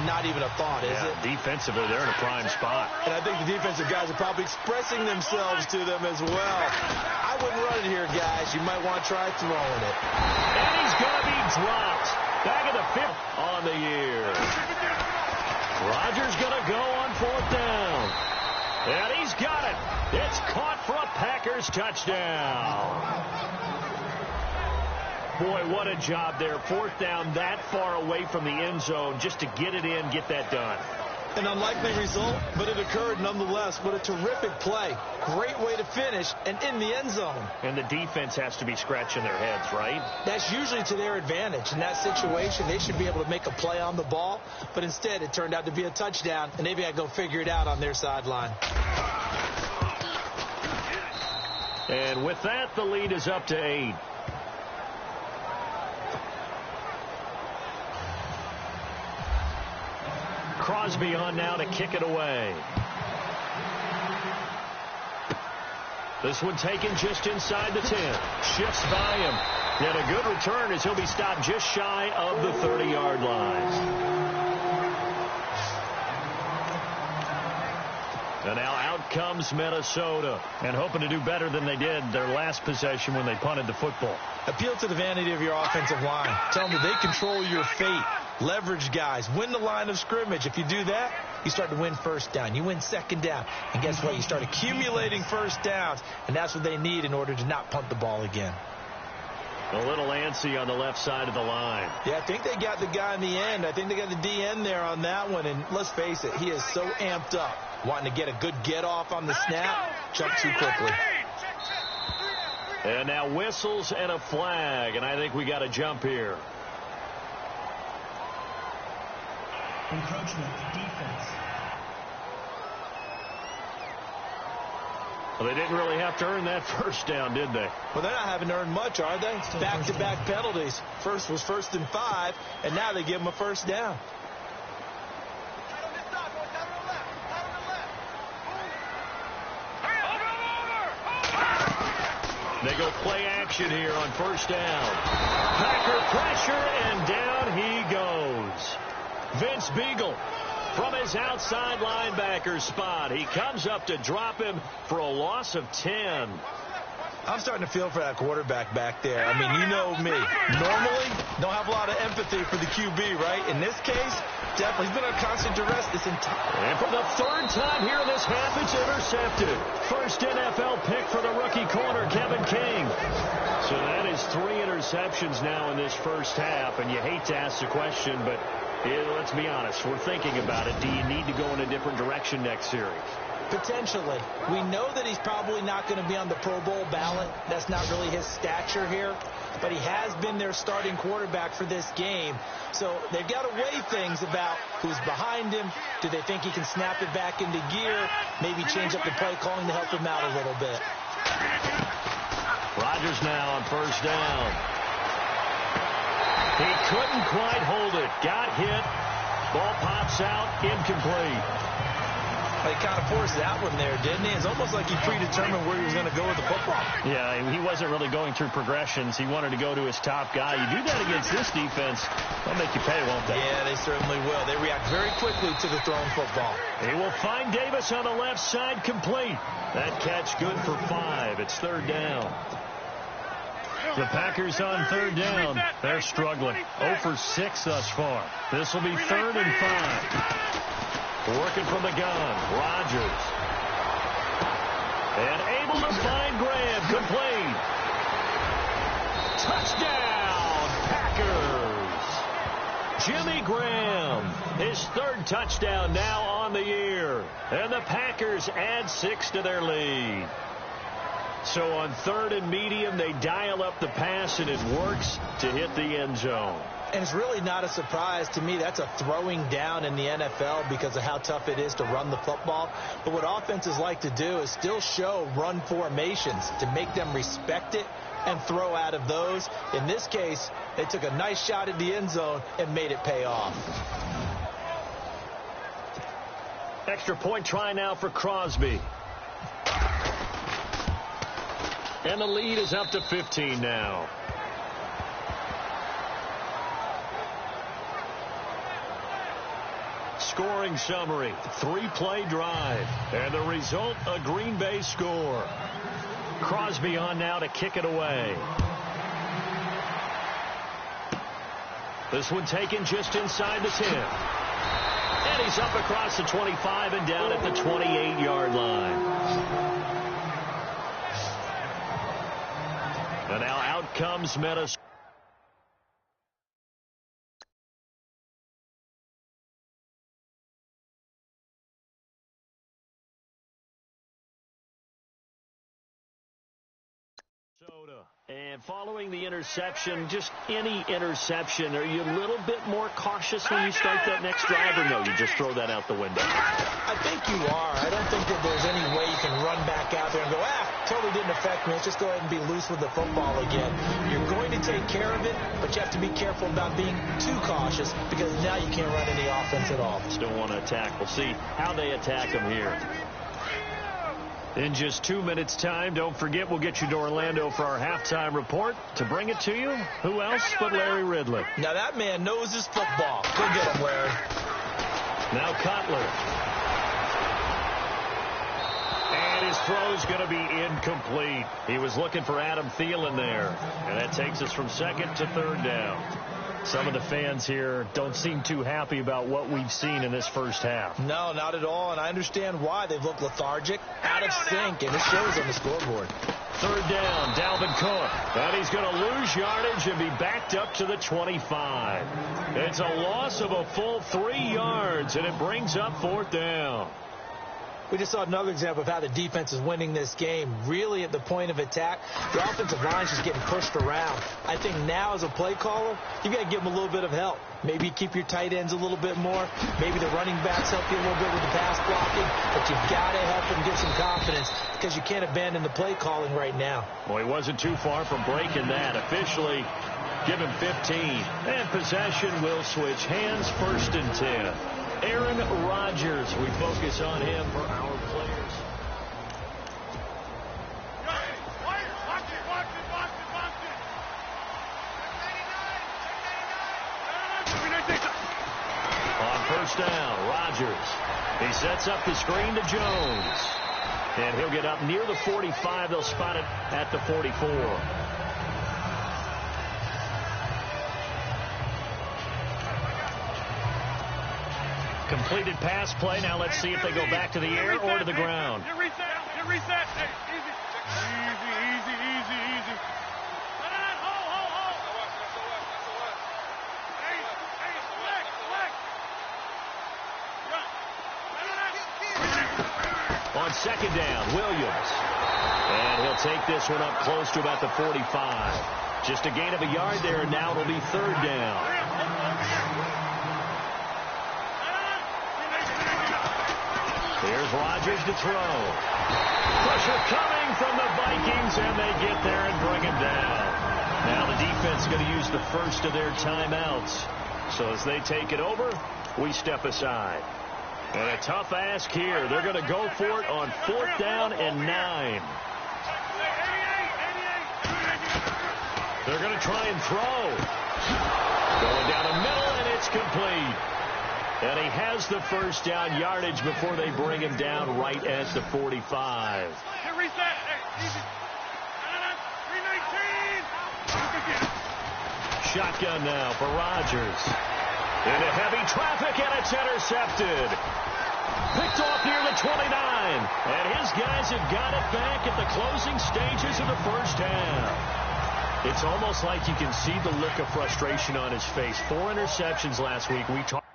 Not even a thought, is it? Defensively, they're in a prime spot. And I think the defensive guys are probably expressing themselves to them as well. I wouldn't run it here, guys. You might want to try throwing it. And he's going to be dropped. Back in the 5th on the year. Rodgers going to go on 4th down. And he's got it. It's caught for a Packers touchdown. Boy, what a job there. 4th down that far away from the end zone just to get it in, get that done. An unlikely result, but it occurred nonetheless. What a terrific play. Great way to finish and in the end zone. And the defense has to be scratching their heads, right? That's usually to their advantage. In that situation, they should be able to make a play on the ball, but instead it turned out to be a touchdown, and they've got to go figure it out on their sideline. And with that, the lead is up to 8. Crosby on now to kick it away. This one taken just inside the 10. Shifts by him. And a good return as he'll be stopped just shy of the 30-yard line. And now out comes Minnesota, and hoping to do better than they did their last possession when they punted the football. Appeal to the vanity of your offensive line. Tell them that they control your fate. Leverage guys. Win the line of scrimmage. If you do that, you start to win first down. You win 2nd down. And guess what? You start accumulating first downs. And that's what they need in order to not punt the ball again. A little antsy on the left side of the line. Yeah, I think they got the guy in the end. I think they got the DN there on that one. And let's face it, he is so amped up, wanting to get a good get off on the snap, jump too quickly. And now whistles and a flag, and I think we got a jump here. Encroachment, defense. Well, they didn't really have to earn that first down, did they? Well, they're not having to earn much, are they? Back-to-back penalties. First was 1st and 5, and now they give them a first down. They go play action here on first down. Packer pressure, and down he goes. Vince Beagle from his outside linebacker spot. He comes up to drop him for a loss of 10. I'm starting to feel for that quarterback back there. I mean, you know me. Normally, don't have a lot of empathy for the QB, right? In this case, definitely he's been on constant duress this entire. And for the third time here in this half, it's intercepted. First NFL pick for the rookie corner, Kevin King. So that is 3 interceptions now in this first half, and you hate to ask the question, but let's be honest. We're thinking about it. Do you need to go in a different direction next series? Potentially. We know that he's probably not going to be on the Pro Bowl ballot. That's not really his stature here. But he has been their starting quarterback for this game. So they've got to weigh things about who's behind him. Do they think he can snap it back into gear? Maybe change up the play calling to help him out a little bit. Rodgers now on first down. He couldn't quite hold it. Got hit. Ball pops out. Incomplete. He kind of forced that one there, didn't he? It's almost like he predetermined where he was going to go with the football. Yeah, he wasn't really going through progressions. He wanted to go to his top guy. You do that against this defense, they'll make you pay, won't they? Yeah, they certainly will. They react very quickly to the thrown football. He will find Davis on the left side, complete. That catch good for 5. It's third down. The Packers on third down. They're struggling. 0 for 6 thus far. This will be 3rd and 5. Working from the gun, Rodgers. And able to find Graham, complete. Touchdown, Packers. Jimmy Graham, his 3rd touchdown now on the year. And the Packers add 6 to their lead. So on 3rd and medium, they dial up the pass, and it works to hit the end zone. And it's really not a surprise to me. That's a throwing down in the NFL because of how tough it is to run the football. But what offenses like to do is still show run formations to make them respect it and throw out of those. In this case, they took a nice shot at the end zone and made it pay off. Extra point try now for Crosby. And the lead is up to 15 now. Scoring summary, 3-play drive. And the result, a Green Bay score. Crosby on now to kick it away. This one taken just inside the 10. And he's up across the 25 and down at the 28-yard line. And now out comes Minnesota. And following the interception, just any interception, are you a little bit more cautious when you start that next drive, or no, you just throw that out the window? I think you are. I don't think that there's any way you can run back out there and go, totally didn't affect me. Let's just go ahead and be loose with the football again. You're going to take care of it, but you have to be careful about being too cautious because now you can't run any offense at all. Still want to attack. We'll see how they attack them here. In just 2 minutes' time, don't forget, we'll get you to Orlando for our halftime report. To bring it to you, who else but Larry Ridley? Now, that man knows his football. Go get him, Larry. Now Cutler. And his throw's going to be incomplete. He was looking for Adam Thielen there. And that takes us from 2nd to 3rd down. Some of the fans here don't seem too happy about what we've seen in this first half. No, not at all, and I understand why. They've looked lethargic, out of sync, and it shows on the scoreboard. third down, Dalvin Cook. And he's going to lose yardage and be backed up to the 25. It's a loss of a full 3 yards, and it brings up fourth down. We just saw another example of how the defense is winning this game. Really at the point of attack, the offensive line is just getting pushed around. I think now as a play caller, you got to give them a little bit of help. Maybe keep your tight ends a little bit more. Maybe the running backs help you a little bit with the pass blocking. But you've got to help them get some confidence because you can't abandon the play calling right now. Well, he wasn't too far from breaking that. Officially, give him 15. And possession will switch hands, 1st and 10. Aaron Rodgers, we focus on him for our players. On first down, Rodgers. He sets up the screen to Jones. And he'll get up near the 45. They'll spot it at the 44. Completed pass play. Now let's see if they go back to the air or to the ground. Get reset. Hey, easy. Easy. Hold. Hey, select. On second down, Williams. And he'll take this one up close to about the 45. Just a gain of a yard there, and now it'll be third down. Here's Rodgers to throw. Pressure coming from the Vikings, and they get there and bring him down. Now the defense is going to use the first of their timeouts. So as they take it over, we step aside. And a tough ask here. They're going to go for it on 4th down and 9. They're going to try and throw. Going down the middle, and it's complete. And he has the first down yardage before they bring him down right at the 45. Get reset. Hey, easy. 319. Shotgun now for Rodgers. Into heavy traffic, and it's intercepted. Picked off near the 29. And his guys have got it back at the closing stages of the first half. It's almost like you can see the look of frustration on his face. 4 interceptions last week. We talked.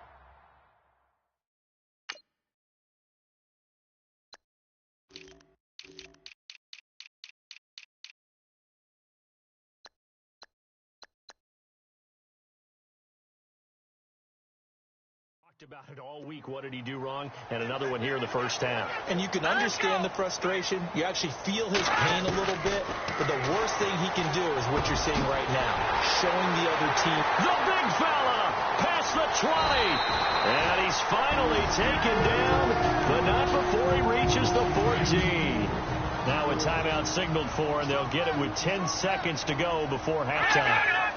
About it all week. What did he do wrong? And another one here in the first half. And you can understand the frustration. You actually feel his pain a little bit. But the worst thing he can do is what you're seeing right now. Showing the other team. The big fella past the 20. And he's finally taken down, but not before he reaches the 14. Now a timeout signaled for, and they'll get it with 10 seconds to go before halftime.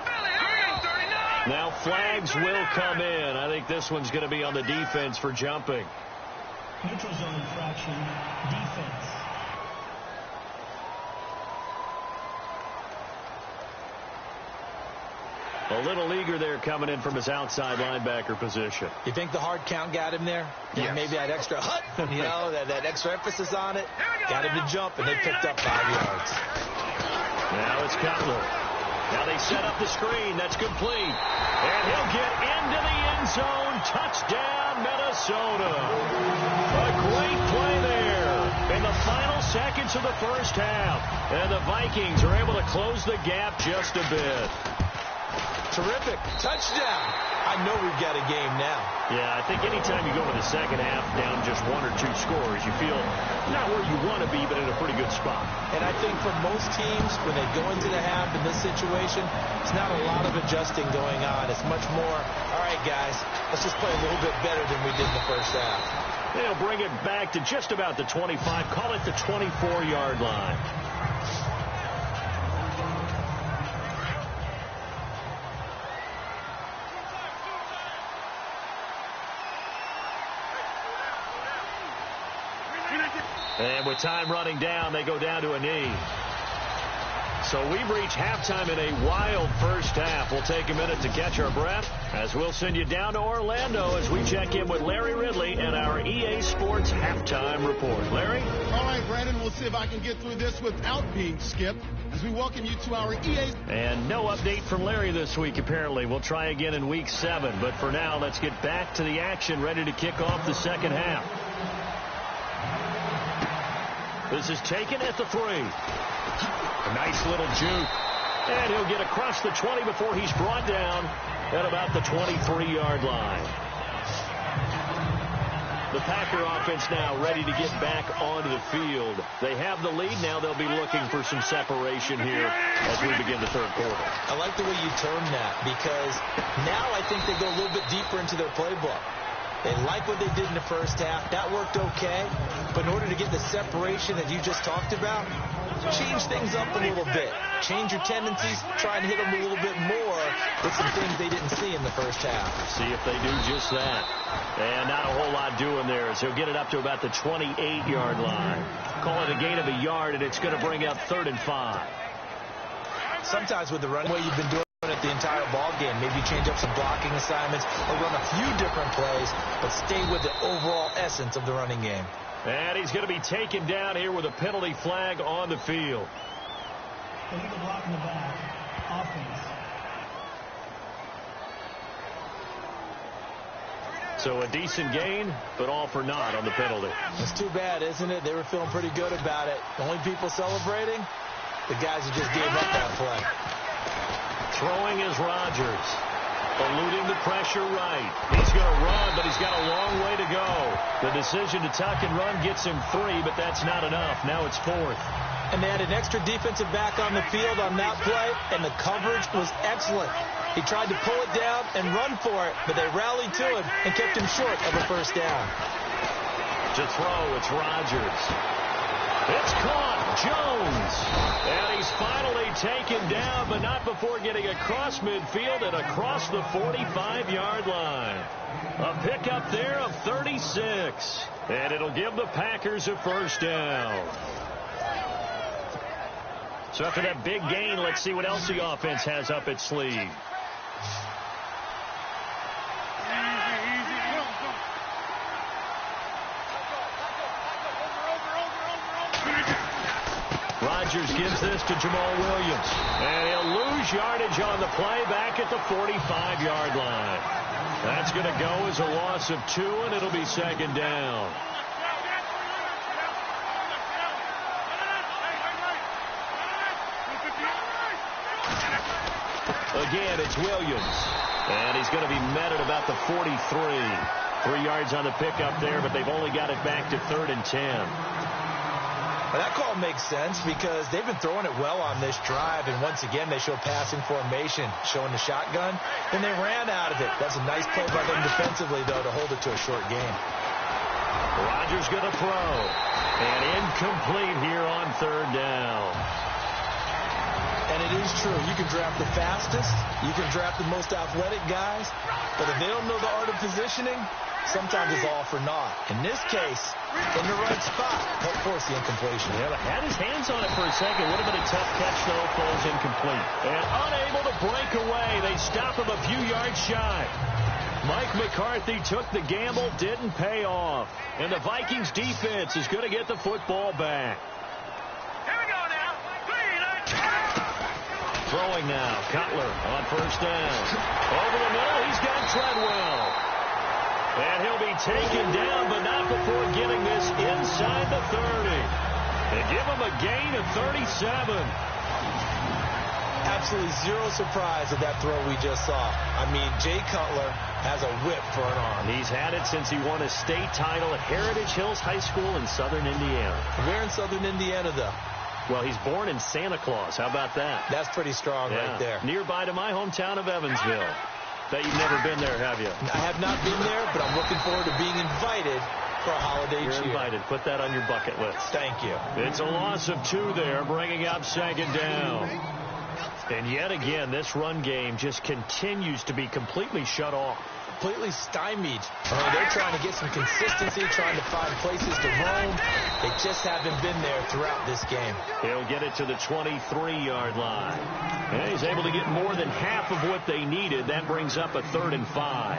Now flags will come in. I think this one's going to be on the defense for jumping. Neutral zone infraction, defense. A little eager there coming in from his outside linebacker position. You think the hard count got him there? Yes. Maybe that extra that extra emphasis on it. Got him to jump, and they picked up 5 yards. Now it's Cutler. Now they set up the screen. That's complete. And he'll get into the end zone. Touchdown, Minnesota. A great play there in the final seconds of the first half. And the Vikings are able to close the gap just a bit. Terrific. Touchdown. I know we've got a game now. Yeah, I think anytime you go into the second half down just 1 or 2 scores, you feel not where you want to be, but in a pretty good spot. And I think for most teams, when they go into the half in this situation, it's not a lot of adjusting going on. It's much more, all right, guys, let's just play a little bit better than we did in the first half. They'll bring it back to just about the 25, call it the 24-yard line. And with time running down, they go down to a knee. So we've reached halftime in a wild first half. We'll take a minute to catch our breath as we'll send you down to Orlando as we check in with Larry Ridley and our EA Sports. Sports Halftime Report. Larry? All right, Brandon, we'll see if I can get through this without being skipped as we welcome you to our EA. And no update from Larry this week, apparently. We'll try again in Week 7. But for now, let's get back to the action, ready to kick off the second half. This is taken at the 3. A nice little juke. And he'll get across the 20 before he's brought down at about the 23-yard line. The Packer offense now ready to get back onto the field. They have the lead. Now they'll be looking for some separation here as we begin the third quarter. I like the way you term that, because now I think they go a little bit deeper into their playbook. They like what they did in the first half. That worked okay. But in order to get the separation that you just talked about, change things up a little bit. Change your tendencies. Try and hit them a little bit more with some things they didn't see in the first half. See if they do just that. And not a whole lot doing there, as he'll get it up to about the 28-yard line. Call it a gain of a yard, and it's going to bring up 3rd and 5. Sometimes with the run way you've been doing it the entire ball game, maybe change up some blocking assignments or run a few different plays, but stay with the overall essence of the running game. And he's going to be taken down here with a penalty flag on the field. Illegal block in the back. Offense. So a decent gain, but all for naught on the penalty. It's too bad, isn't it? They were feeling pretty good about it. The only people celebrating, the guys who just gave up that play. Throwing is Rodgers. Eluding the pressure right. He's going to run, but he's got a long way to go. The decision to tuck and run gets him 3, but that's not enough. Now it's 4th. And they had an extra defensive back on the field on that play, and the coverage was excellent. He tried to pull it down and run for it, but they rallied to him and kept him short of a first down. To throw, it's Rodgers. It's caught. Jones. And he's finally taken down, but not before getting across midfield and across the 45-yard line. A pickup there of 36. And it'll give the Packers a first down. So after that big gain, let's see what else the offense has up its sleeve. Rodgers gives this to Jamal Williams. And he'll lose yardage on the play back at the 45-yard line. That's going to go as a loss of 2, and it'll be 2nd down. Again, it's Williams. And he's going to be met at about the 43. 3 yards on the pickup there, but they've only got it back to 3rd and 10. Well, that call makes sense because they've been throwing it well on this drive, and once again they show passing formation, showing the shotgun. Then they ran out of it. That's a nice play by them defensively, though, to hold it to a short gain. Rodgers going to throw. And incomplete here on 3rd down. And it is true. You can draft the fastest. You can draft the most athletic guys. But if they don't know the art of positioning, sometimes it's all for naught. In this case, in the right spot, help force the incompletion. Yeah, but had his hands on it for a second. Would have been a tough catch, though. Falls incomplete. And unable to break away. They stop him a few yards shy. Mike McCarthy took the gamble, didn't pay off. And the Vikings defense is going to get the football back. Here we go now. 3, let's go. Throwing now. Cutler on 1st down. Over the middle, he's got Treadwell. And he'll be taken down, but not before getting this inside the 30. They give him a gain of 37. Absolutely zero surprise at that throw we just saw. I mean, Jay Cutler has a whip for an arm. He's had it since he won a state title at Heritage Hills High School in southern Indiana. Where in southern Indiana, though? Well, he's born in Santa Claus. How about that? That's pretty strong right there. Nearby to my hometown of Evansville. Bet you've never been there, have you? I have not been there, but I'm looking forward to being invited for a holiday cheer. You're invited. Put that on your bucket list. Thank you. It's a loss of 2 there, bringing up 2nd down. And yet again, this run game just continues to be completely shut off. Completely stymied. They're trying to get some consistency, trying to find places to roam. They just haven't been there throughout this game. He'll get it to the 23-yard line. And he's able to get more than half of what they needed. That brings up a 3rd and 5.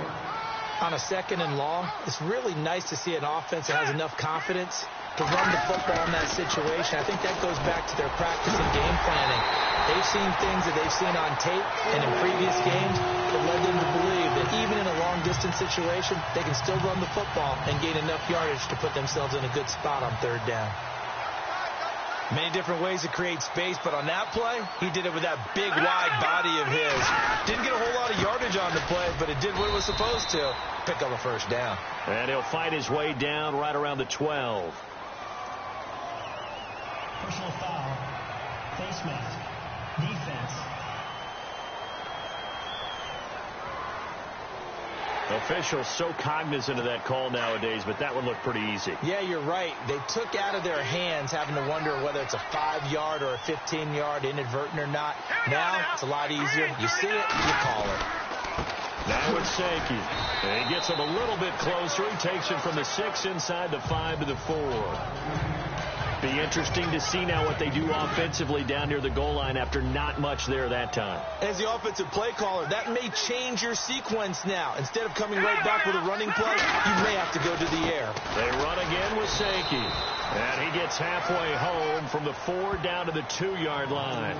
on a 2nd and long, it's really nice to see an offense that has enough confidence to run the football in that situation. I think that goes back to their practice and game planning. They've seen things that they've seen on tape and in previous games that led them to believe that even in a long-distance situation, they can still run the football and gain enough yardage to put themselves in a good spot on 3rd down. Many different ways to create space, but on that play, he did it with that big, wide body of his. Didn't get a whole lot of yardage on the play, but it did what it was supposed to, pick up a 1st down. And he'll fight his way down right around the 12. Personal foul. Face mask. Defense. Officials so cognizant of that call nowadays, but that one looked pretty easy. Yeah, you're right. They took out of their hands having to wonder whether it's a 5-yard or a 15-yard, inadvertent or not. Now, it's a lot easier. You see it, you call it. Now it's Sankey. And he gets him a little bit closer. He takes it from the 6 inside the 5 to the 4. Be interesting to see now what they do offensively down near the goal line after not much there that time. As the offensive play caller, that may change your sequence now. Instead of coming right back with a running play, you may have to go to the air. They run again with Sankey. And he gets halfway home from the 4 down to the 2-yard line.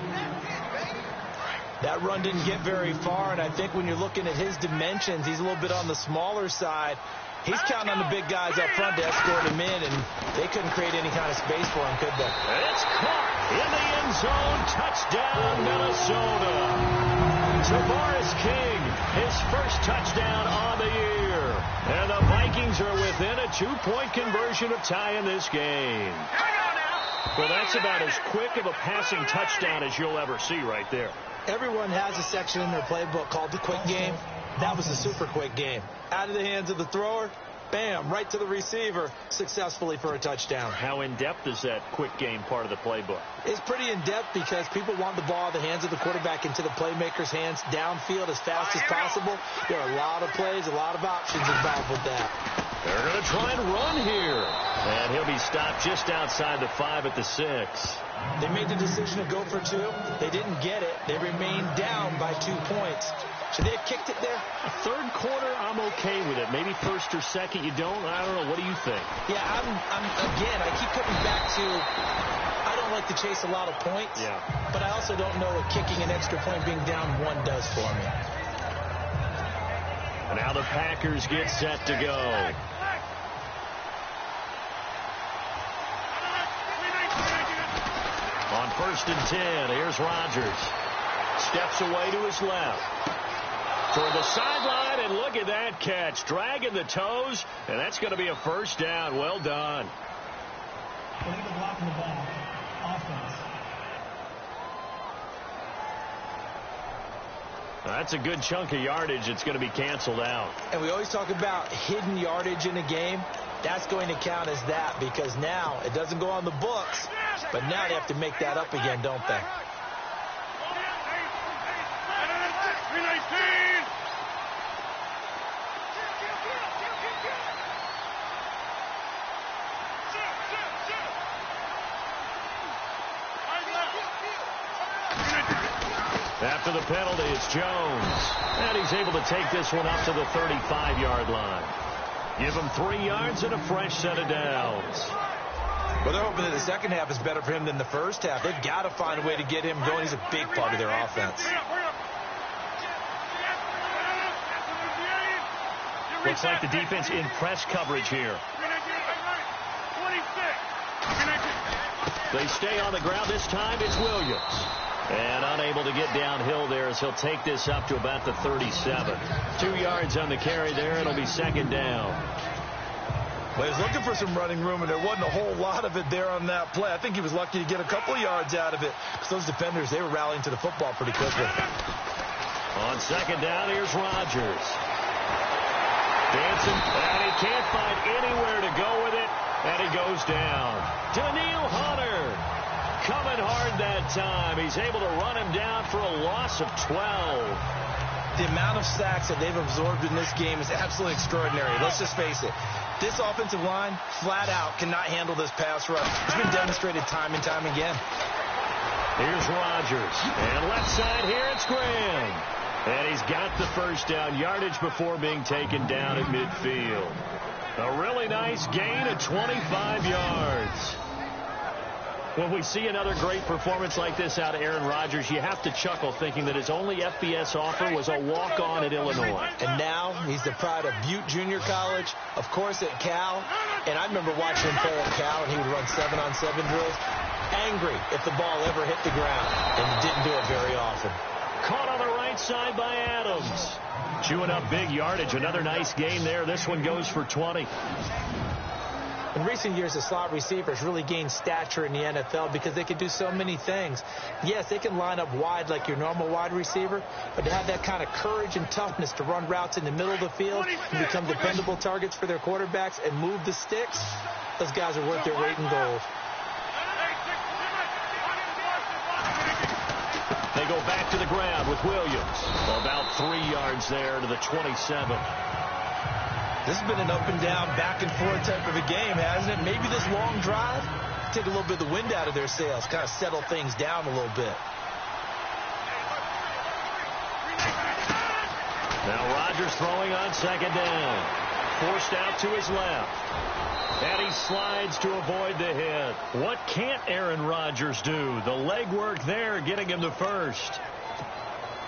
That run didn't get very far, and I think when you're looking at his dimensions, he's a little bit on the smaller side. He's counting on the big guys up front to escort him in, and they couldn't create any kind of space for him, could they? It's caught in the end zone. Touchdown, Minnesota. Tavares King, his first touchdown on the year. And the Vikings are within a 2-point conversion of tying this game. Well, that's about as quick of a passing touchdown as you'll ever see right there. Everyone has a section in their playbook called the quick game. That was a super quick game. Out of the hands of the thrower, bam, right to the receiver, successfully for a touchdown. How in-depth is that quick game part of the playbook? It's pretty in-depth because people want the ball out of the hands of the quarterback into the playmaker's hands downfield as fast as possible. There are a lot of plays, a lot of options involved with that. They're going to try and run here. And he'll be stopped just outside the 5 at the 6. They made the decision to go for 2. They didn't get it. They remained down by 2 points. Should they have kicked it there? 3rd quarter, I'm okay with it. Maybe 1st or 2nd, you don't? I don't know. What do you think? Yeah, again, I keep coming back to I don't like to chase a lot of points. Yeah. But I also don't know what kicking an extra point being down 1 does for me. And now the Packers get set to go. On 1st and 10, here's Rodgers. Steps away to his left. Toward the sideline, and look at that catch. Dragging the toes, and that's going to be a 1st down. Well done. Illegal block in the back. Offense. That's a good chunk of yardage. It's going to be canceled out. And we always talk about hidden yardage in a game. That's going to count as that because now it doesn't go on the books, but now they have to make that up again, don't they? After the penalty, it's Jones. And he's able to take this one up to the 35-yard line. Give him 3 yards and a fresh set of downs. Well, they're hoping that the second half is better for him than the first half. They've got to find a way to get him going. He's a big part of their offense. Looks like the defense in press coverage here. They stay on the ground. This time it's Williams. And unable to get downhill there as he'll take this up to about the 37. 2 yards on the carry there. It'll be 2nd down. Well, he was looking for some running room, and there wasn't a whole lot of it there on that play. I think he was lucky to get a couple of yards out of it because those defenders, they were rallying to the football pretty quickly. On 2nd down, here's Rodgers. Dancing, and he can't find anywhere to go with it, and he goes down. Daniil Hunter. Coming hard that time. He's able to run him down for a loss of 12. The amount of sacks that they've absorbed in this game is absolutely extraordinary. Let's just face it. This offensive line, flat out, cannot handle this pass rush. It's been demonstrated time and time again. Here's Rodgers. And left side here, it's Graham. And he's got the first down, yardage before being taken down at midfield. A really nice gain of 25 yards. When we see another great performance like this out of Aaron Rodgers, you have to chuckle thinking that his only FBS offer was a walk-on at Illinois. And now he's the pride of Butte Junior College, of course at Cal. And I remember watching him play at Cal, and he would run 7-on-7 drills. Angry if the ball ever hit the ground, and didn't do it very often. Caught on the right side by Adams. Chewing up big yardage. Another nice gain there. This one goes for 20. In recent years, the slot receivers really gained stature in the NFL because they can do so many things. Yes, they can line up wide like your normal wide receiver, but to have that kind of courage and toughness to run routes in the middle of the field and become dependable targets for their quarterbacks and move the sticks, those guys are worth their weight in gold. They go back to the ground with Williams. About 3 yards there to the 27. This has been an up and down, back and forth type of a game, hasn't it? Maybe this long drive, take a little bit of the wind out of their sails, kind of settle things down a little bit. Now Rodgers throwing on second down. Forced out to his left. And he slides to avoid the hit. What can't Aaron Rodgers do? The legwork there getting him the first.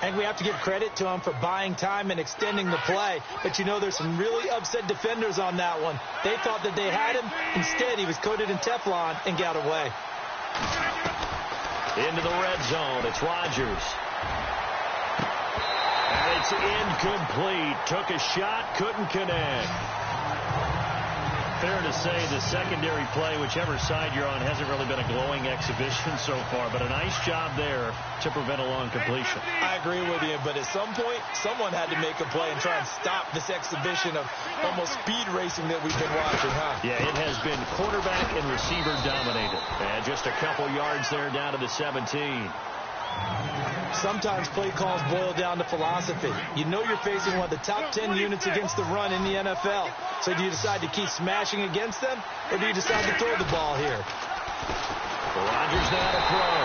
And we have to give credit to him for buying time and extending the play. But you know, there's some really upset defenders on that one. They thought that they had him. Instead, he was coated in Teflon and got away. Into the red zone. It's Rodgers. And it's incomplete. Took a shot, couldn't connect. Fair to say the secondary play, whichever side you're on, hasn't really been a glowing exhibition so far, but a nice job there to prevent a long completion. I agree with you, but at some point, someone had to make a play and try and stop this exhibition of almost speed racing that we've been watching, huh? Yeah, it has been quarterback and receiver dominated. And just a couple yards there down to the 17. Sometimes play calls boil down to philosophy. You know you're facing one of the top 10 units against the run in the NFL. So do you decide to keep smashing against them, or do you decide to throw the ball here? Rodgers now to throw.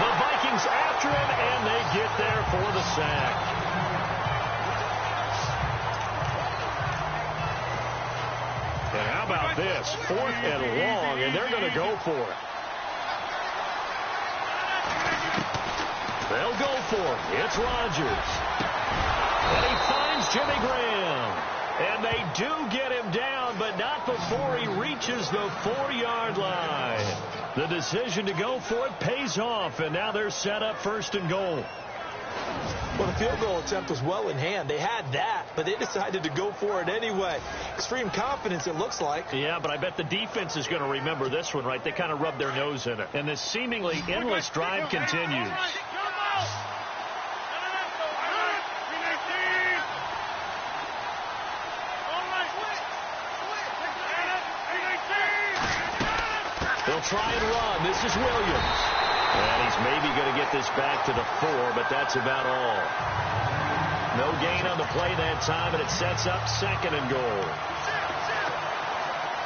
The Vikings after him, and they get there for the sack. And how about this? 4th and long, and they're going to go for it. They'll go for it. It's Rodgers. And he finds Jimmy Graham. And they do get him down, but not before he reaches the 4-yard line. The decision to go for it pays off, and now they're set up 1st and goal. Well, the field goal attempt was well in hand. They had that, but they decided to go for it anyway. Extreme confidence, it looks like. Yeah, but I bet the defense is going to remember this one, right? They kind of rubbed their nose in it. And this seemingly endless drive continues. They'll try and run. This is Williams. And he's maybe going to get this back to the 4, but that's about all. No gain on the play that time, and it sets up 2nd and goal.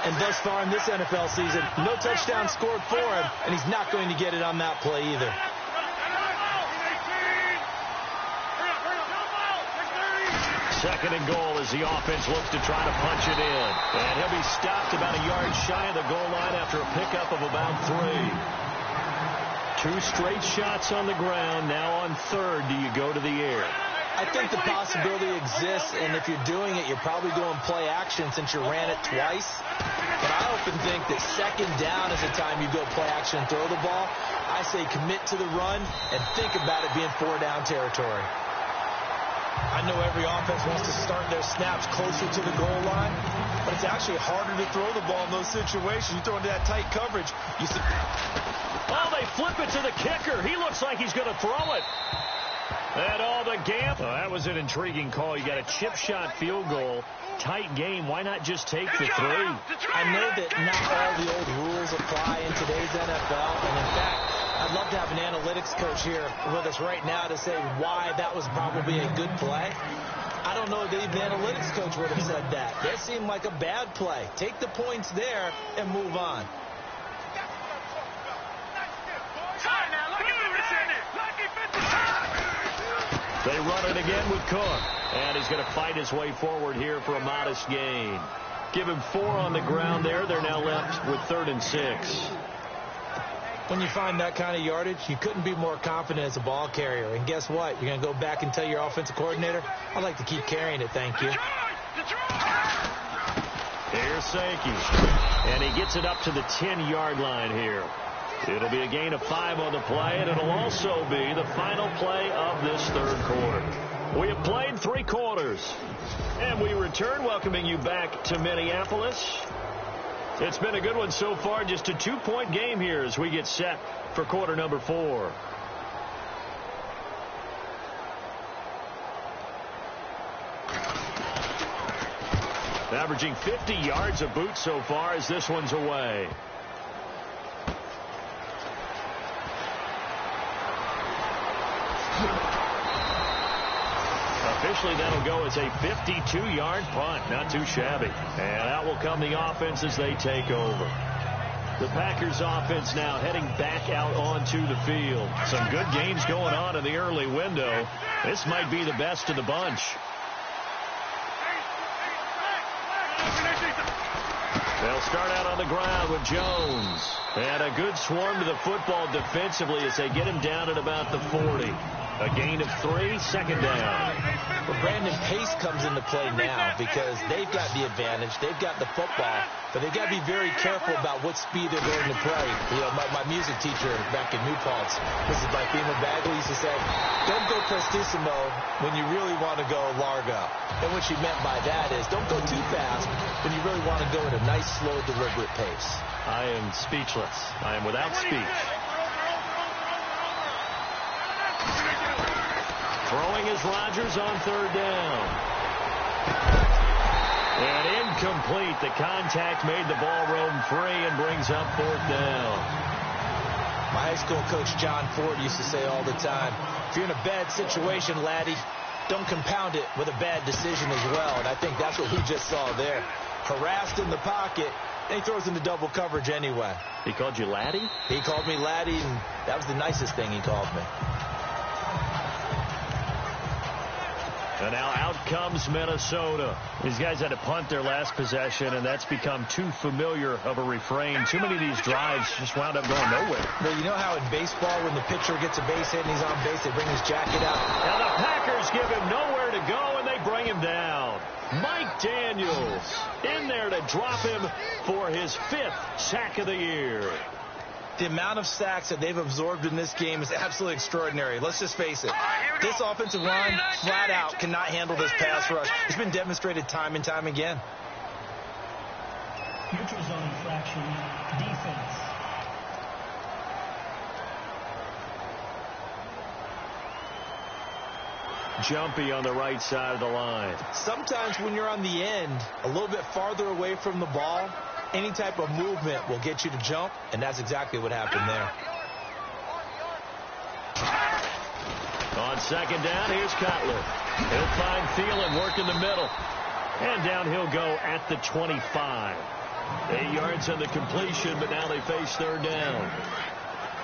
And thus far in this NFL season, no touchdown scored for him, and he's not going to get it on that play either. 2nd and goal as the offense looks to try to punch it in. And he'll be stopped about a yard shy of the goal line after a pickup of about 3. 2 straight shots on the ground. Now on 3rd, do you go to the air? I think the possibility exists, and if you're doing it, you're probably doing play action since you ran it twice. But I often think that 2nd down is the time you go play action and throw the ball. I say commit to the run and think about it being 4-down territory. I know every offense wants to start their snaps closer to the goal line, but it's actually harder to throw the ball in those situations. You throw into that tight coverage. Oh, they flip it to the kicker. He looks like he's going to throw it. And all the gap. Oh, that was an intriguing call. You got a chip shot field goal. Tight game. Why not just take the 3? I know that not all the old rules apply in today's NFL. And in fact, I'd love to have an analytics coach here with us right now to say why that was probably a good play. I don't know if even the analytics coach would have said that. That seemed like a bad play. Take the points there and move on. They run it again with Cook. And he's going to fight his way forward here for a modest gain. Give him 4 on the ground there. They're now left with 3rd and 6. When you find that kind of yardage, you couldn't be more confident as a ball carrier. And guess what? You're going to go back and tell your offensive coordinator, I'd like to keep carrying it, thank you. Here's Sankey. And he gets it up to the 10-yard line here. It'll be a gain of 5 on the play, and it'll also be the final play of this 3rd quarter. We have played 3 quarters. And we return, welcoming you back to Minneapolis. It's been a good one so far. Just a 2-point game here as we get set for quarter number 4. Averaging 50 yards a boot so far as this one's away. Officially, that'll go as a 52-yard punt. Not too shabby. And out will come the offense as they take over. The Packers offense now heading back out onto the field. Some good games going on in the early window. This might be the best of the bunch. They'll start out on the ground with Jones. And a good swarm to the football defensively as they get him down at about the 40. A gain of 3, 2nd down. Well, Brandon, pace comes into play now because they've got the advantage. They've got the football, but they've got to be very careful about what speed they're going to play. You know, my music teacher back in New Paltz, Mrs. Bifema Bagley, used to say, don't go prestissimo when you really want to go largo. And what she meant by that is don't go too fast when you really want to go at a nice, slow, deliberate pace. I am speechless. I am without speech. Throwing is Rodgers on 3rd down. And incomplete. The contact made the ball roam free and brings up 4th down. My high school coach, John Ford, used to say all the time, if you're in a bad situation, laddie, don't compound it with a bad decision as well. And I think that's what we just saw there. Harassed in the pocket, and he throws into double coverage anyway. He called you laddie? He called me laddie, and that was the nicest thing he called me. And now out comes Minnesota. These guys had to punt their last possession, and that's become too familiar of a refrain. Too many of these drives just wound up going nowhere. Well, you know how in baseball, when the pitcher gets a base hit and he's on base, they bring his jacket out? And the Packers give him nowhere to go, and they bring him down. Mike Daniels in there to drop him for his 5th sack of the year. The amount of sacks that they've absorbed in this game is absolutely extraordinary. Let's just face it. This offensive line, flat out, cannot handle this pass rush. It's been demonstrated time and time again. Neutral zone infraction, defense. Jumpy on the right side of the line. Sometimes when you're on the end, a little bit farther away from the ball, any type of movement will get you to jump, and that's exactly what happened there. On 2nd down, here's Cutler. He'll find Thielen work in the middle. And down he'll go at the 25. 8 yards on the completion, but now they face 3rd down.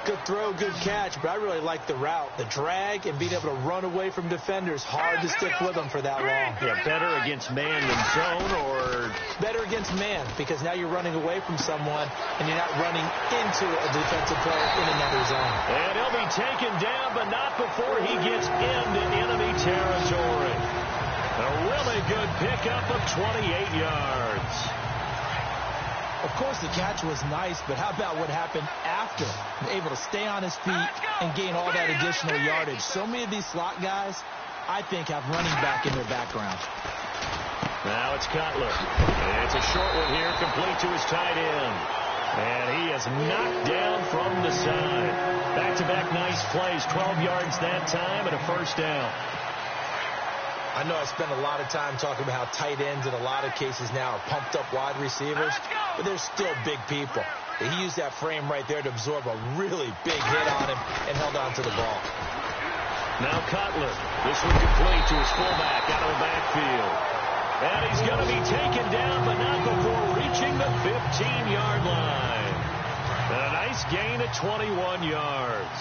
Good throw, good catch, but I really like the route. The drag and being able to run away from defenders, hard to stick with them for that long. Yeah, better against man than zone, or? Better against man, because now you're running away from someone and you're not running into a defensive player in another zone. And he'll be taken down, but not before he gets into enemy territory. A really good pickup of 28 yards. Of course, the catch was nice, but how about what happened after? Able to stay on his feet and gain all that additional yardage. So many of these slot guys, I think, have running back in their background. Now it's Cutler. And it's a short one here, complete to his tight end. And he is knocked down from the side. Back-to-back nice plays, 12 yards that time and a 1st down. I know I spent a lot of time talking about how tight ends in a lot of cases now are pumped up wide receivers, but they're still big people. He used that frame right there to absorb a really big hit on him and held on to the ball. Now Cutler. This one complete to his fullback out of the backfield. And he's going to be taken down, but not before reaching the 15-yard line. And a nice gain of 21 yards.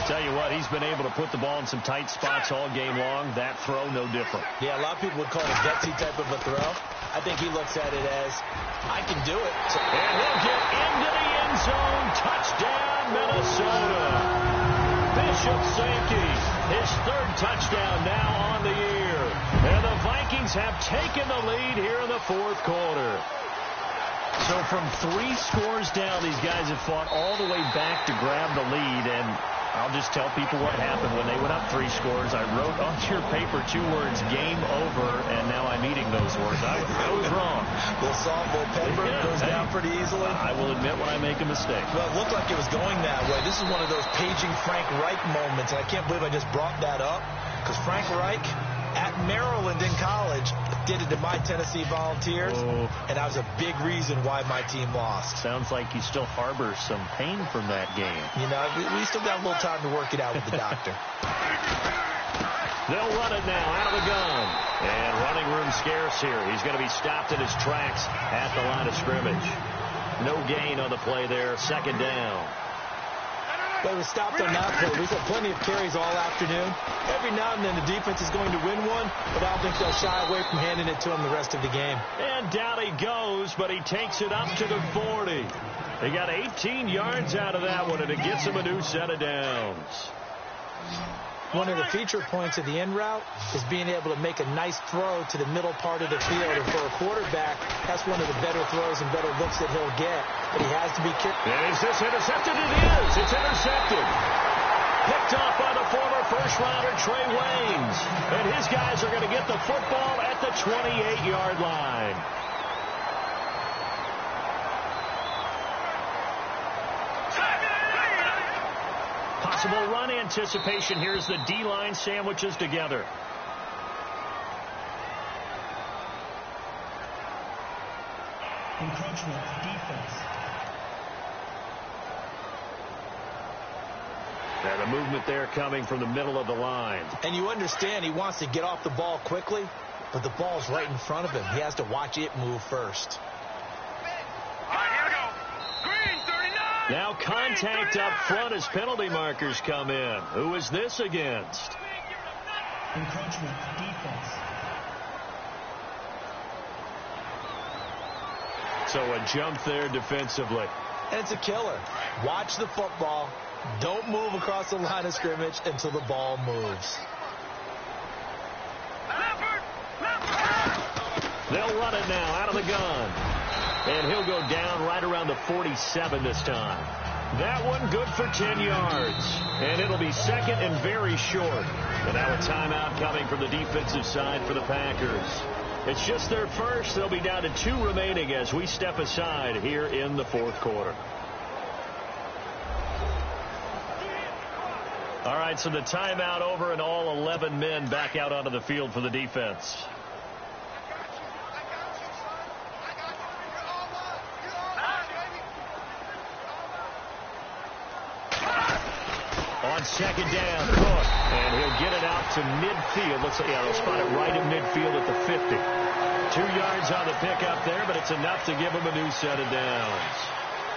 Tell you what, he's been able to put the ball in some tight spots all game long. That throw, no different. Yeah, a lot of people would call it a gutsy type of a throw. I think he looks at it as, I can do it. And he'll get into the end zone. Touchdown, Minnesota. Bishop Sankey, his third touchdown now on the year. And the Vikings have taken the lead here in the fourth quarter. So from 3 scores down, these guys have fought all the way back to grab the lead. And I'll just tell people what happened when they went up 3 scores. I wrote on your paper 2 words, game over, and now I'm eating those words. I was wrong. Little softball pepper goes down pretty easily. I will admit when I make a mistake. Well, it looked like it was going that way. This is one of those paging Frank Reich moments, and I can't believe I just brought that up, because Frank Reich at Maryland in college did it to my Tennessee Volunteers, and that was a big reason why my team lost. Sounds like you still harbor some pain from that game. You know, we still got a little time to work it out with the doctor. They'll run it now out of the gun. And running room scarce here. He's going to be stopped in his tracks at the line of scrimmage. No gain on the play there. Second down. But it was stopped on that play. We've had plenty of carries all afternoon. Every now and then the defense is going to win one, but I don't think they'll shy away from handing it to him the rest of the game. And down he goes, but he takes it up to the 40. They got 18 yards out of that one, and it gets him a new set of downs. One of the feature points of the in route is being able to make a nice throw to the middle part of the field. And for a quarterback, that's one of the better throws and better looks that he'll get. But he has to be careful. And is this intercepted? It is. It's intercepted. Picked off by the former first-rounder Trey Waynes. And his guys are going to get the football at the 28-yard line. Possible run anticipation. Here's the D-line sandwiches together. Encroachment defense. And a movement there coming from the middle of the line. And you understand he wants to get off the ball quickly, but the ball's right in front of him. He has to watch it move first. Now contact up front as penalty markers come in. Who is this against? Encroachment defense. So a jump there defensively. And it's a killer. Watch the football. Don't move across the line of scrimmage until the ball moves. They'll run it now out of the gun. And he'll go down right around the 47 this time. That one good for 10 yards. And it'll be second and very short. And now a timeout coming from the defensive side for the Packers. It's just their first. They'll be down to 2 remaining as we step aside here in the fourth quarter. All right, so the timeout over and all 11 men back out onto the field for the defense. On second down, Cook, and he'll get it out to midfield. Looks like, they'll spot it right in midfield at the 50. 2 yards on the pickup there, but it's enough to give him a new set of downs.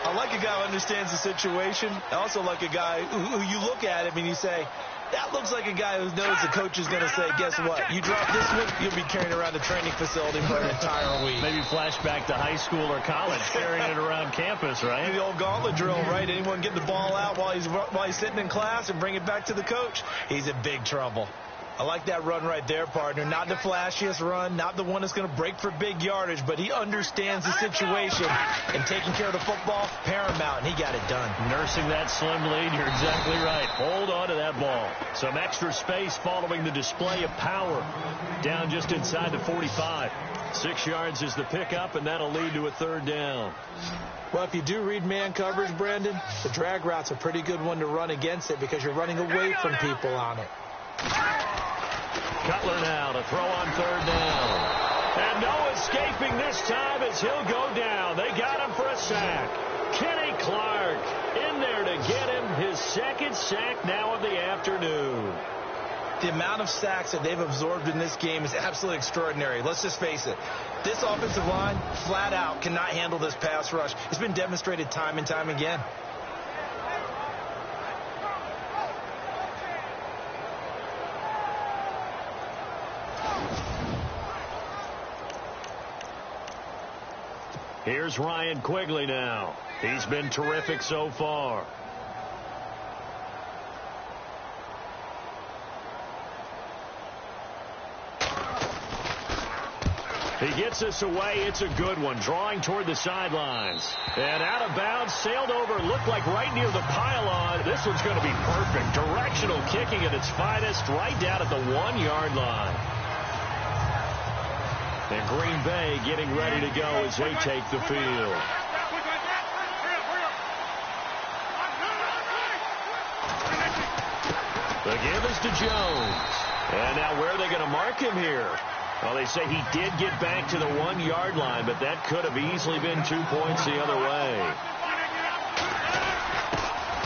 I like a guy who understands the situation. I also like a guy who you look at him and you say, that looks like a guy who knows the coach is going to say, guess what? You drop this one, you'll be carrying around the training facility for an entire week. Maybe flashback to high school or college, carrying it around campus, right? The old gauntlet drill, right? Anyone get the ball out while he's sitting in class and bring it back to the coach, he's in big trouble. I like that run right there, partner. Not the flashiest run, not the one that's going to break for big yardage, but he understands the situation, and taking care of the football, paramount, and he got it done. Nursing that slim lead, you're exactly right. Hold on to that ball. Some extra space following the display of power. Down just inside the 45. 6 yards is the pickup, and that'll lead to a third down. Well, if you do read man coverage, Brandon, the drag route's a pretty good one to run against it because you're running away from people on it. Cutler now to throw on third down. And no escaping this time as he'll go down. They got him for a sack. Kenny Clark in there to get him his second sack now of the afternoon. The amount of sacks that they've absorbed in this game is absolutely extraordinary. Let's just face it. This offensive line, flat out, cannot handle this pass rush. It's been demonstrated time and time again. Here's Ryan Quigley now. He's been terrific so far. He gets this away. It's a good one. Drawing toward the sidelines. And out of bounds, sailed over, looked like right near the pylon. This one's going to be perfect. Directional kicking at its finest, right down at the 1-yard line. And Green Bay getting ready to go as they take the field. The give is to Jones. And now where are they going to mark him here? Well, they say he did get back to the 1-yard line, but that could have easily been 2 points the other way.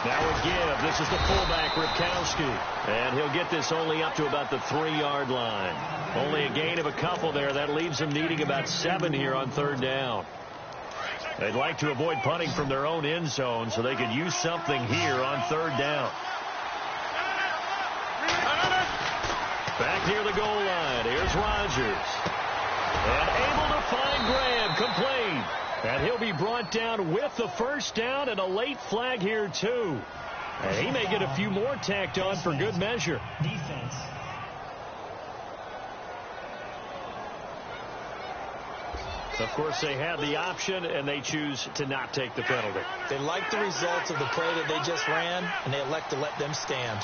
Now a give. This is the fullback, Ripkowski. And he'll get this only up to about the 3-yard line. Only a gain of a couple there. That leaves them needing about 7 here on 3rd down. They'd like to avoid punting from their own end zone so they could use something here on 3rd down. Back near the goal line. Here's Rodgers. And able to find Graham. Complete. And he'll be brought down with the 1st down and a late flag here, too. And he may get a few more tacked on for good measure. Defense. Of course, they had the option, and they choose to not take the penalty. They like the results of the play that they just ran, and they elect to let them stand.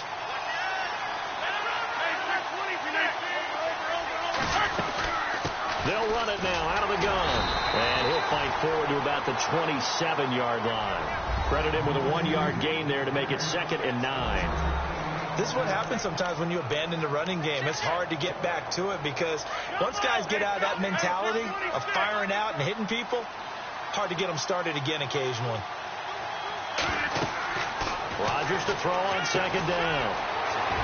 They'll run it now out of the gun. And he'll fight forward to about the 27-yard line. Credit him with a 1-yard gain there to make it 2nd and 9. This is what happens sometimes when you abandon the running game. It's hard to get back to it because once guys get out of that mentality of firing out and hitting people, hard to get them started again occasionally. Rodgers to throw on 2nd down.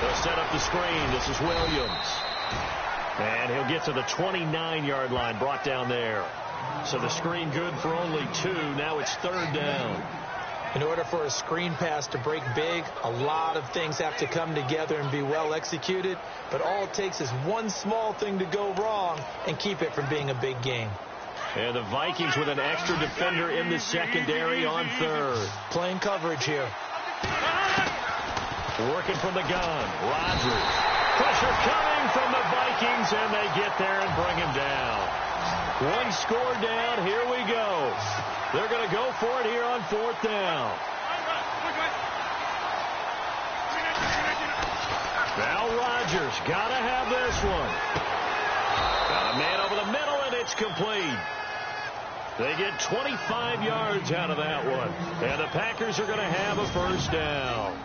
They'll set up the screen. This is Williams. And he'll get to the 29-yard line, brought down there. So the screen good for only 2. Now it's 3rd down. In order for a screen pass to break big, a lot of things have to come together and be well executed. But all it takes is one small thing to go wrong and keep it from being a big game. And the Vikings with an extra defender in the secondary on 3rd. Playing coverage here. Working from the gun. Rodgers. Pressure coming from the Vikings, and they get there and bring him down. 1 score down. Here we go. They're going to go for it here on 4th down. Now Rodgers got to have this one. Got a man over the middle, and it's complete. They get 25 yards out of that one. And the Packers are going to have a 1st down.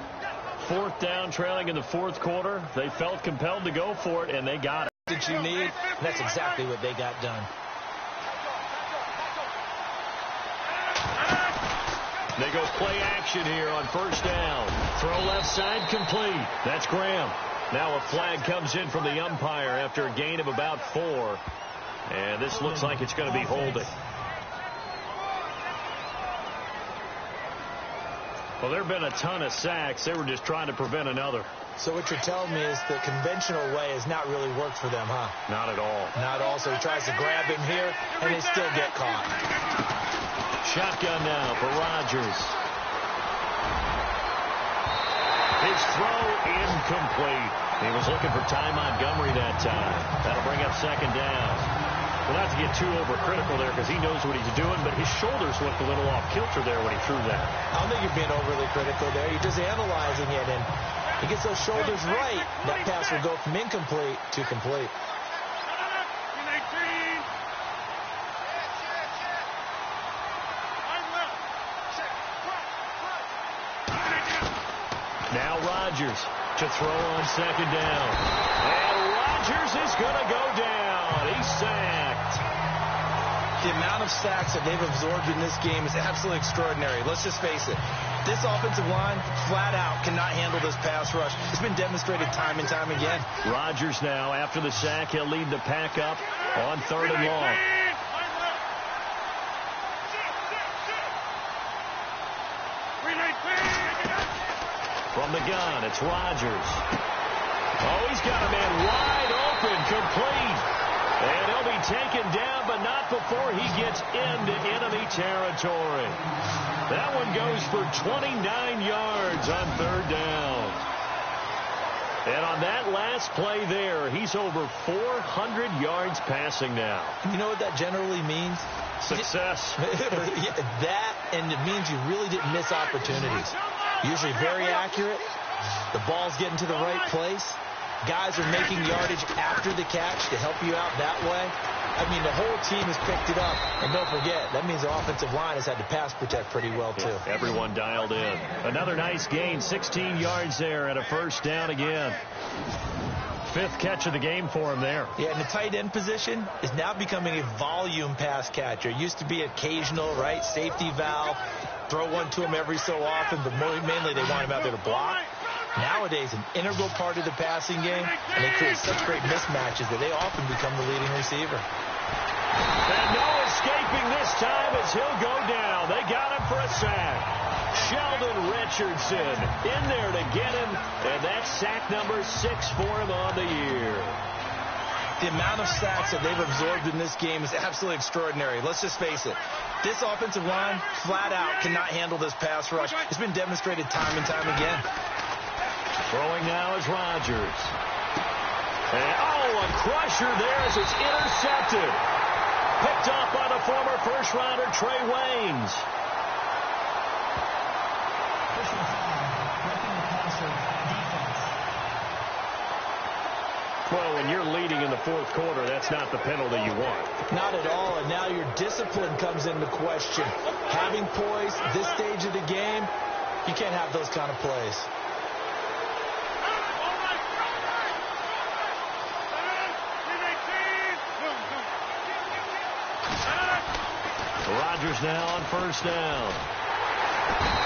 4th down, trailing in the 4th quarter. They felt compelled to go for it, and they got it. That you need, and that's exactly what they got done. They go play action here on 1st down. Throw left side, complete. That's Graham. Now a flag comes in from the umpire after a gain of about 4. And this looks like it's going to be holding. Well, there have been a ton of sacks. They were just trying to prevent another. So what you're telling me is the conventional way has not really worked for them, huh? Not at all. Not at all. So he tries to grab him here, and they still get caught. Shotgun now for Rodgers. His throw incomplete. He was looking for Ty Montgomery that time. That'll bring up 2nd down. Well, not to get too overcritical there because he knows what he's doing, but his shoulders looked a little off kilter there when he threw that. I don't think you're being overly critical there. You're just analyzing it, and he gets those shoulders right. That pass will go from incomplete to complete. Now Rodgers to throw on 2nd down. And Rodgers is going to go down. He's sacked. The amount of sacks that they've absorbed in this game is absolutely extraordinary. Let's just face it. This offensive line, flat out, cannot handle this pass rush. It's been demonstrated time and time again. Rodgers now, after the sack, he'll lead the pack up on 3rd and long. From the gun, it's Rodgers. Oh, he's got a man wide open, complete. And he'll be taken down, but not before he gets into enemy territory. That one goes for 29 yards on third down. And on that last play there, he's over 400 yards passing now. You know what that generally means? Success. That, and it means you really didn't miss opportunities. Usually very accurate. The ball's getting to the right place. Guys are making yardage after the catch to help you out that way. I mean, the whole team has picked it up. And don't forget, that means the offensive line has had to pass protect pretty well, too. Yeah, everyone dialed in. Another nice gain, 16 yards there and a first down again. Fifth catch of the game for him there. Yeah, and the tight end position is now becoming a volume pass catcher. It used to be occasional, right? Safety valve. Throw one to him every so often, but mainly they want him out there to block. Nowadays, an integral part of the passing game, and they create such great mismatches that they often become the leading receiver. And no escaping this time as he'll go down. They got him for a sack. Sheldon Richardson in there to get him, and that's sack number 6 for him on the year. The amount of sacks that they've absorbed in this game is absolutely extraordinary. Let's just face it. This offensive line, flat out, cannot handle this pass rush. It's been demonstrated time and time again. Throwing now is Rodgers. And, a crusher there as it's intercepted. Picked up by the former first-rounder Trey Waynes. Well, when you're leading in the fourth quarter, that's not the penalty you want. Not at all, and now your discipline comes into question. Having poise this stage of the game, you can't have those kind of plays. Rodgers now on first down.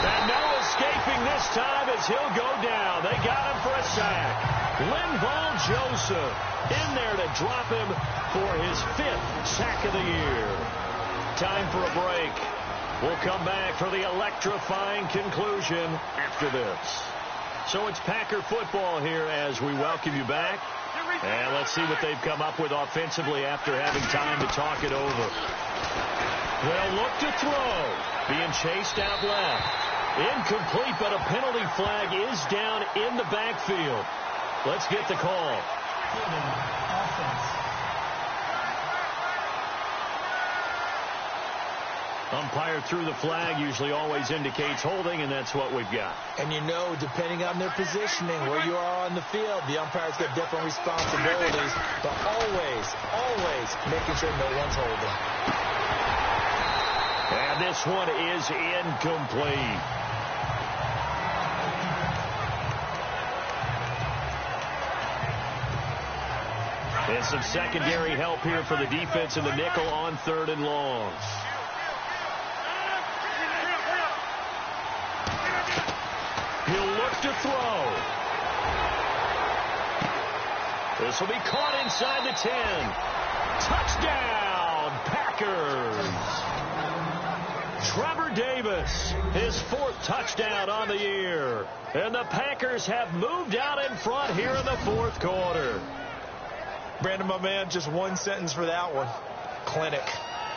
And no escaping this time as he'll go down. They got him for a sack. Linval Joseph in there to drop him for his 5th sack of the year. Time for a break. We'll come back for the electrifying conclusion after this. So it's Packer football here as we welcome you back. And let's see what they've come up with offensively after having time to talk it over. They'll look to throw. Being chased out left. Incomplete, but a penalty flag is down in the backfield. Let's get the call. Umpire threw the flag, usually always indicates holding, and that's what we've got. And you know, depending on their positioning, where you are on the field, the umpires get different responsibilities, but always making sure no one's holding. And this one is incomplete. And some secondary help here for the defense in the nickel on 3rd and long. He'll look to throw. This will be caught inside the 10. Touchdown, Packers. Trevor Davis, his 4th touchdown on the year. And the Packers have moved out in front here in the 4th quarter. Brandon, my man, just one sentence for that one. Clinic.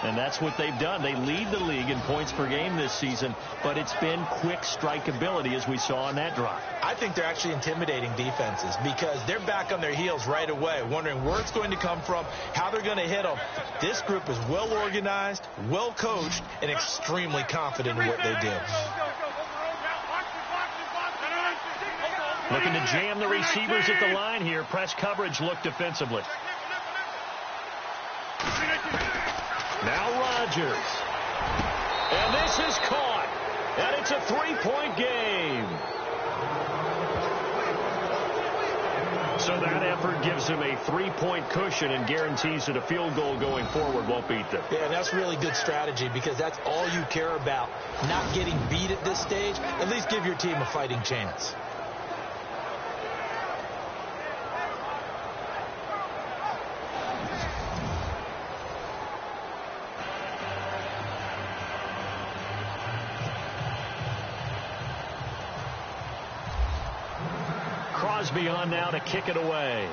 And that's what they've done. They lead the league in points per game this season, but it's been quick strikeability as we saw on that drive. I think they're actually intimidating defenses because they're back on their heels right away, wondering where it's going to come from, how they're going to hit them. This group is well organized, well coached, and extremely confident in what they do. Looking to jam the receivers at the line here. Press coverage look defensively. Now Rodgers. And this is caught. And it's a 3-point game. So that effort gives him a 3-point cushion and guarantees that a field goal going forward won't beat them. Yeah, that's really good strategy because that's all you care about. Not getting beat at this stage. At least give your team a fighting chance. Crosby on now to kick it away.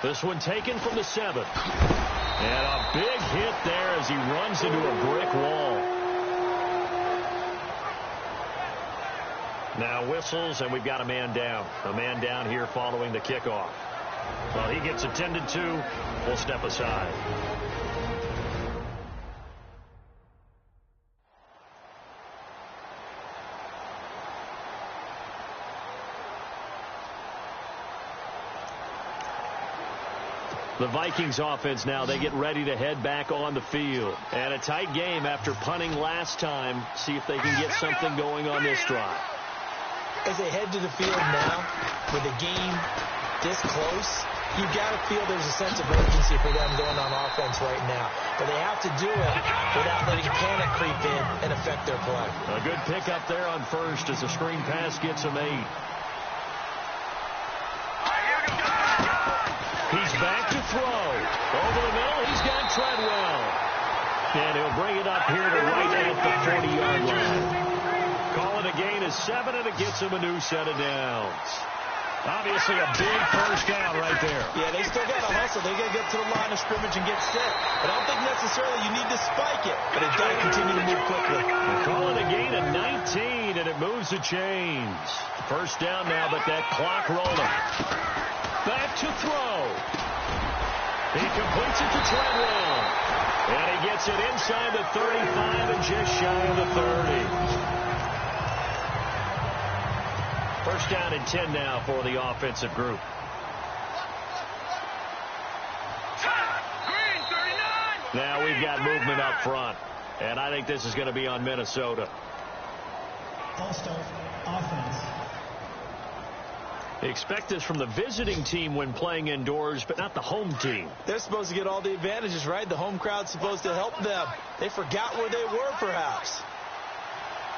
This one taken from the 7. And a big hit there as he runs into a brick wall. Now whistles, and we've got a man down. A man down here following the kickoff. Well, he gets attended to. We'll step aside. The Vikings offense now, they get ready to head back on the field. And a tight game after punting last time. See if they can get something going on this drive. As they head to the field now, with the game this close, you've got to feel there's a sense of urgency for them going on offense right now. But they have to do it without letting panic creep in and affect their play. A good pickup there on first as the screen pass gets him 8. He's back to throw. Over the middle, he's got Treadwell. And he'll bring it up here to right at the 40-yard line. Call it a gain of 7, and it gets him a new set of downs. Obviously a big first down right there. Yeah, they still got to hustle. They got to get to the line of scrimmage and get set. But I don't think necessarily you need to spike it. But they've got to continue to move quickly. Call it a gain of 19, and it moves the chains. First down now, but that clock rolling. Back to throw. He completes it to Treadwell. And he gets it inside the 35 and just shy of the 30. First down and 10 now for the offensive group. Now we've got movement up front. And I think this is going to be on Minnesota. All-Stars offense. Expect this from the visiting team when playing indoors, but not the home team. They're supposed to get all the advantages, right? The home crowd's supposed to help them. They forgot where they were, perhaps.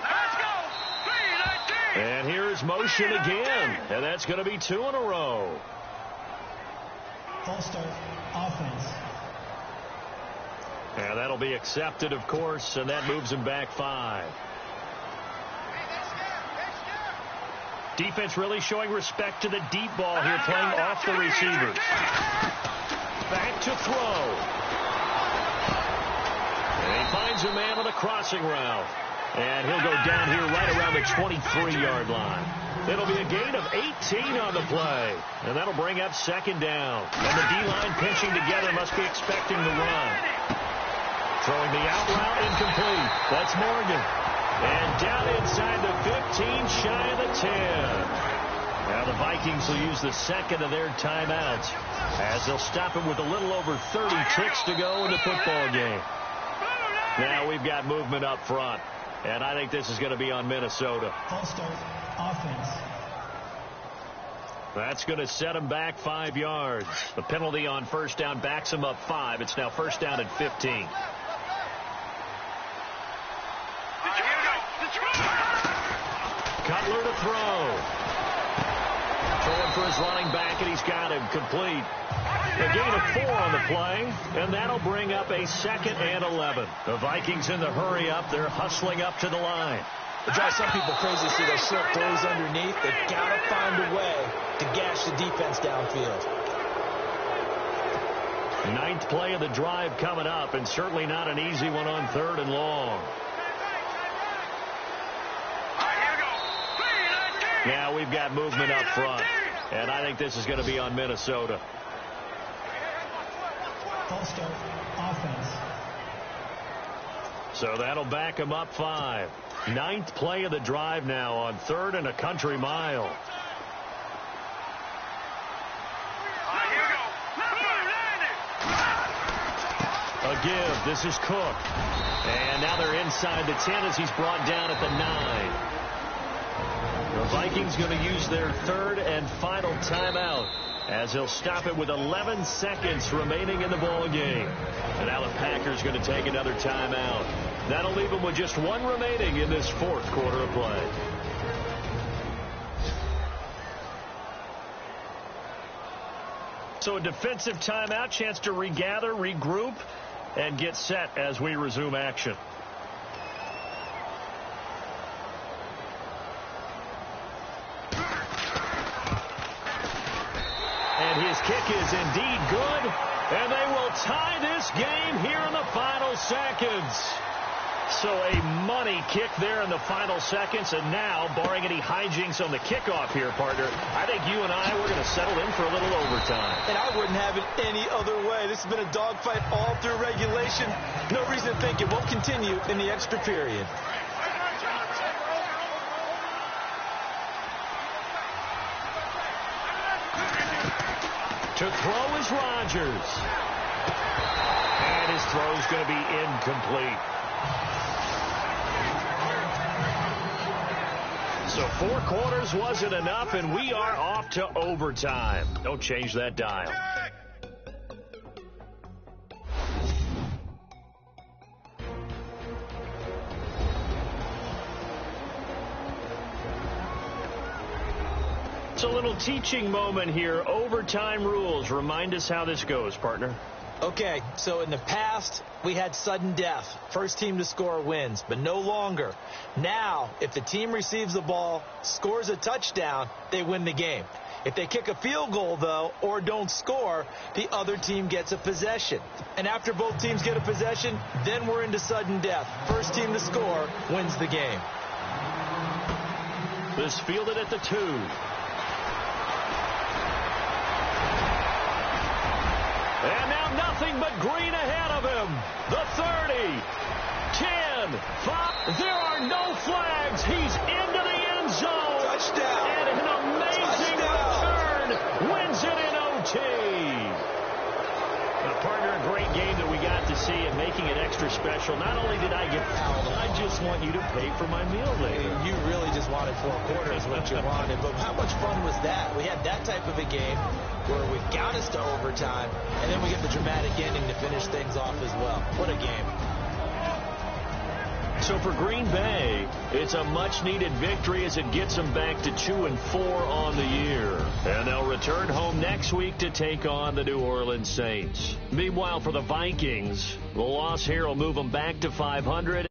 Let's go. And here's motion again. And that's going to be 2 in a row. All-Stars offense. And that'll be accepted, of course, and that moves him back 5. Defense really showing respect to the deep ball here, playing off the receivers. Back to throw. And he finds a man on a crossing route. And he'll go down here right around the 23-yard line. It'll be a gain of 18 on the play. And that'll bring up second down. And the D-line pinching together must be expecting the run. Throwing the out route incomplete. That's Morgan. And down inside the 15, shy of the 10. Now the Vikings will use the second of their timeouts as they'll stop him with a little over 30 ticks to go in the football game. Now we've got movement up front. And I think this is going to be on Minnesota. All-Stars offense. That's going to set him back 5 yards. The penalty on first down backs him up 5. It's now first down at 15. Cutler to throw. Throwing for his running back, and he's got him complete. A gain of 4 on the play, and that'll bring up a second and 11. The Vikings in the hurry up. They're hustling up to the line. It drives some people crazy to see those short throws underneath. They've got to find a way to gash the defense downfield. 9th play of the drive coming up, and certainly not an easy one on 3rd and long. Now we've got movement up front, and I think this is going to be on Minnesota. All-Stars offense. So that'll back him up 5. 9th play of the drive now on 3rd and a country mile. A give. This is Cook. And now they're inside the 10 as he's brought down at the 9. The Vikings going to use their 3rd and final timeout as they'll stop it with 11 seconds remaining in the ball game. And now the Packers going to take another timeout. That'll leave them with just 1 remaining in this 4th quarter of play. So a defensive timeout, chance to regather, regroup, and get set as we resume action. And his kick is indeed good, and they will tie this game here in the final seconds. So a money kick there in the final seconds, and now, barring any hijinks on the kickoff here, partner, I think you and I, we're going to settle in for a little overtime. And I wouldn't have it any other way. This has been a dogfight all through regulation. No reason to think it won't continue in the extra period. To throw is Rodgers. And his throw is going to be incomplete. So 4 quarters wasn't enough, and we are off to overtime. Don't change that dial. It's a little teaching moment here. Overtime rules. Remind us how this goes, partner. Okay, so in the past, we had sudden death. First team to score wins, but no longer. Now, if the team receives the ball, scores a touchdown, they win the game. If they kick a field goal, though, or don't score, the other team gets a possession. And after both teams get a possession, then we're into sudden death. First team to score wins the game. This fielded at the 2. And now nothing but green ahead of him. The 30, 10, 5. There are no flags. He's into the end zone. Touchdown. And an amazing return wins it in OT. Now, partner, a great game that we got to see, and making it extra special. Not only did I get fouled, I just want you to pay for my meal later. You really just wanted 4 quarters, what you wanted. But how much fun was that? We had that type of a game where we got us to overtime, and then we get the dramatic ending to finish things off as well. What a game. So for Green Bay, it's a much-needed victory as it gets them back to 2-4 on the year. And they'll return home next week to take on the New Orleans Saints. Meanwhile, for the Vikings, the loss here will move them back to 500.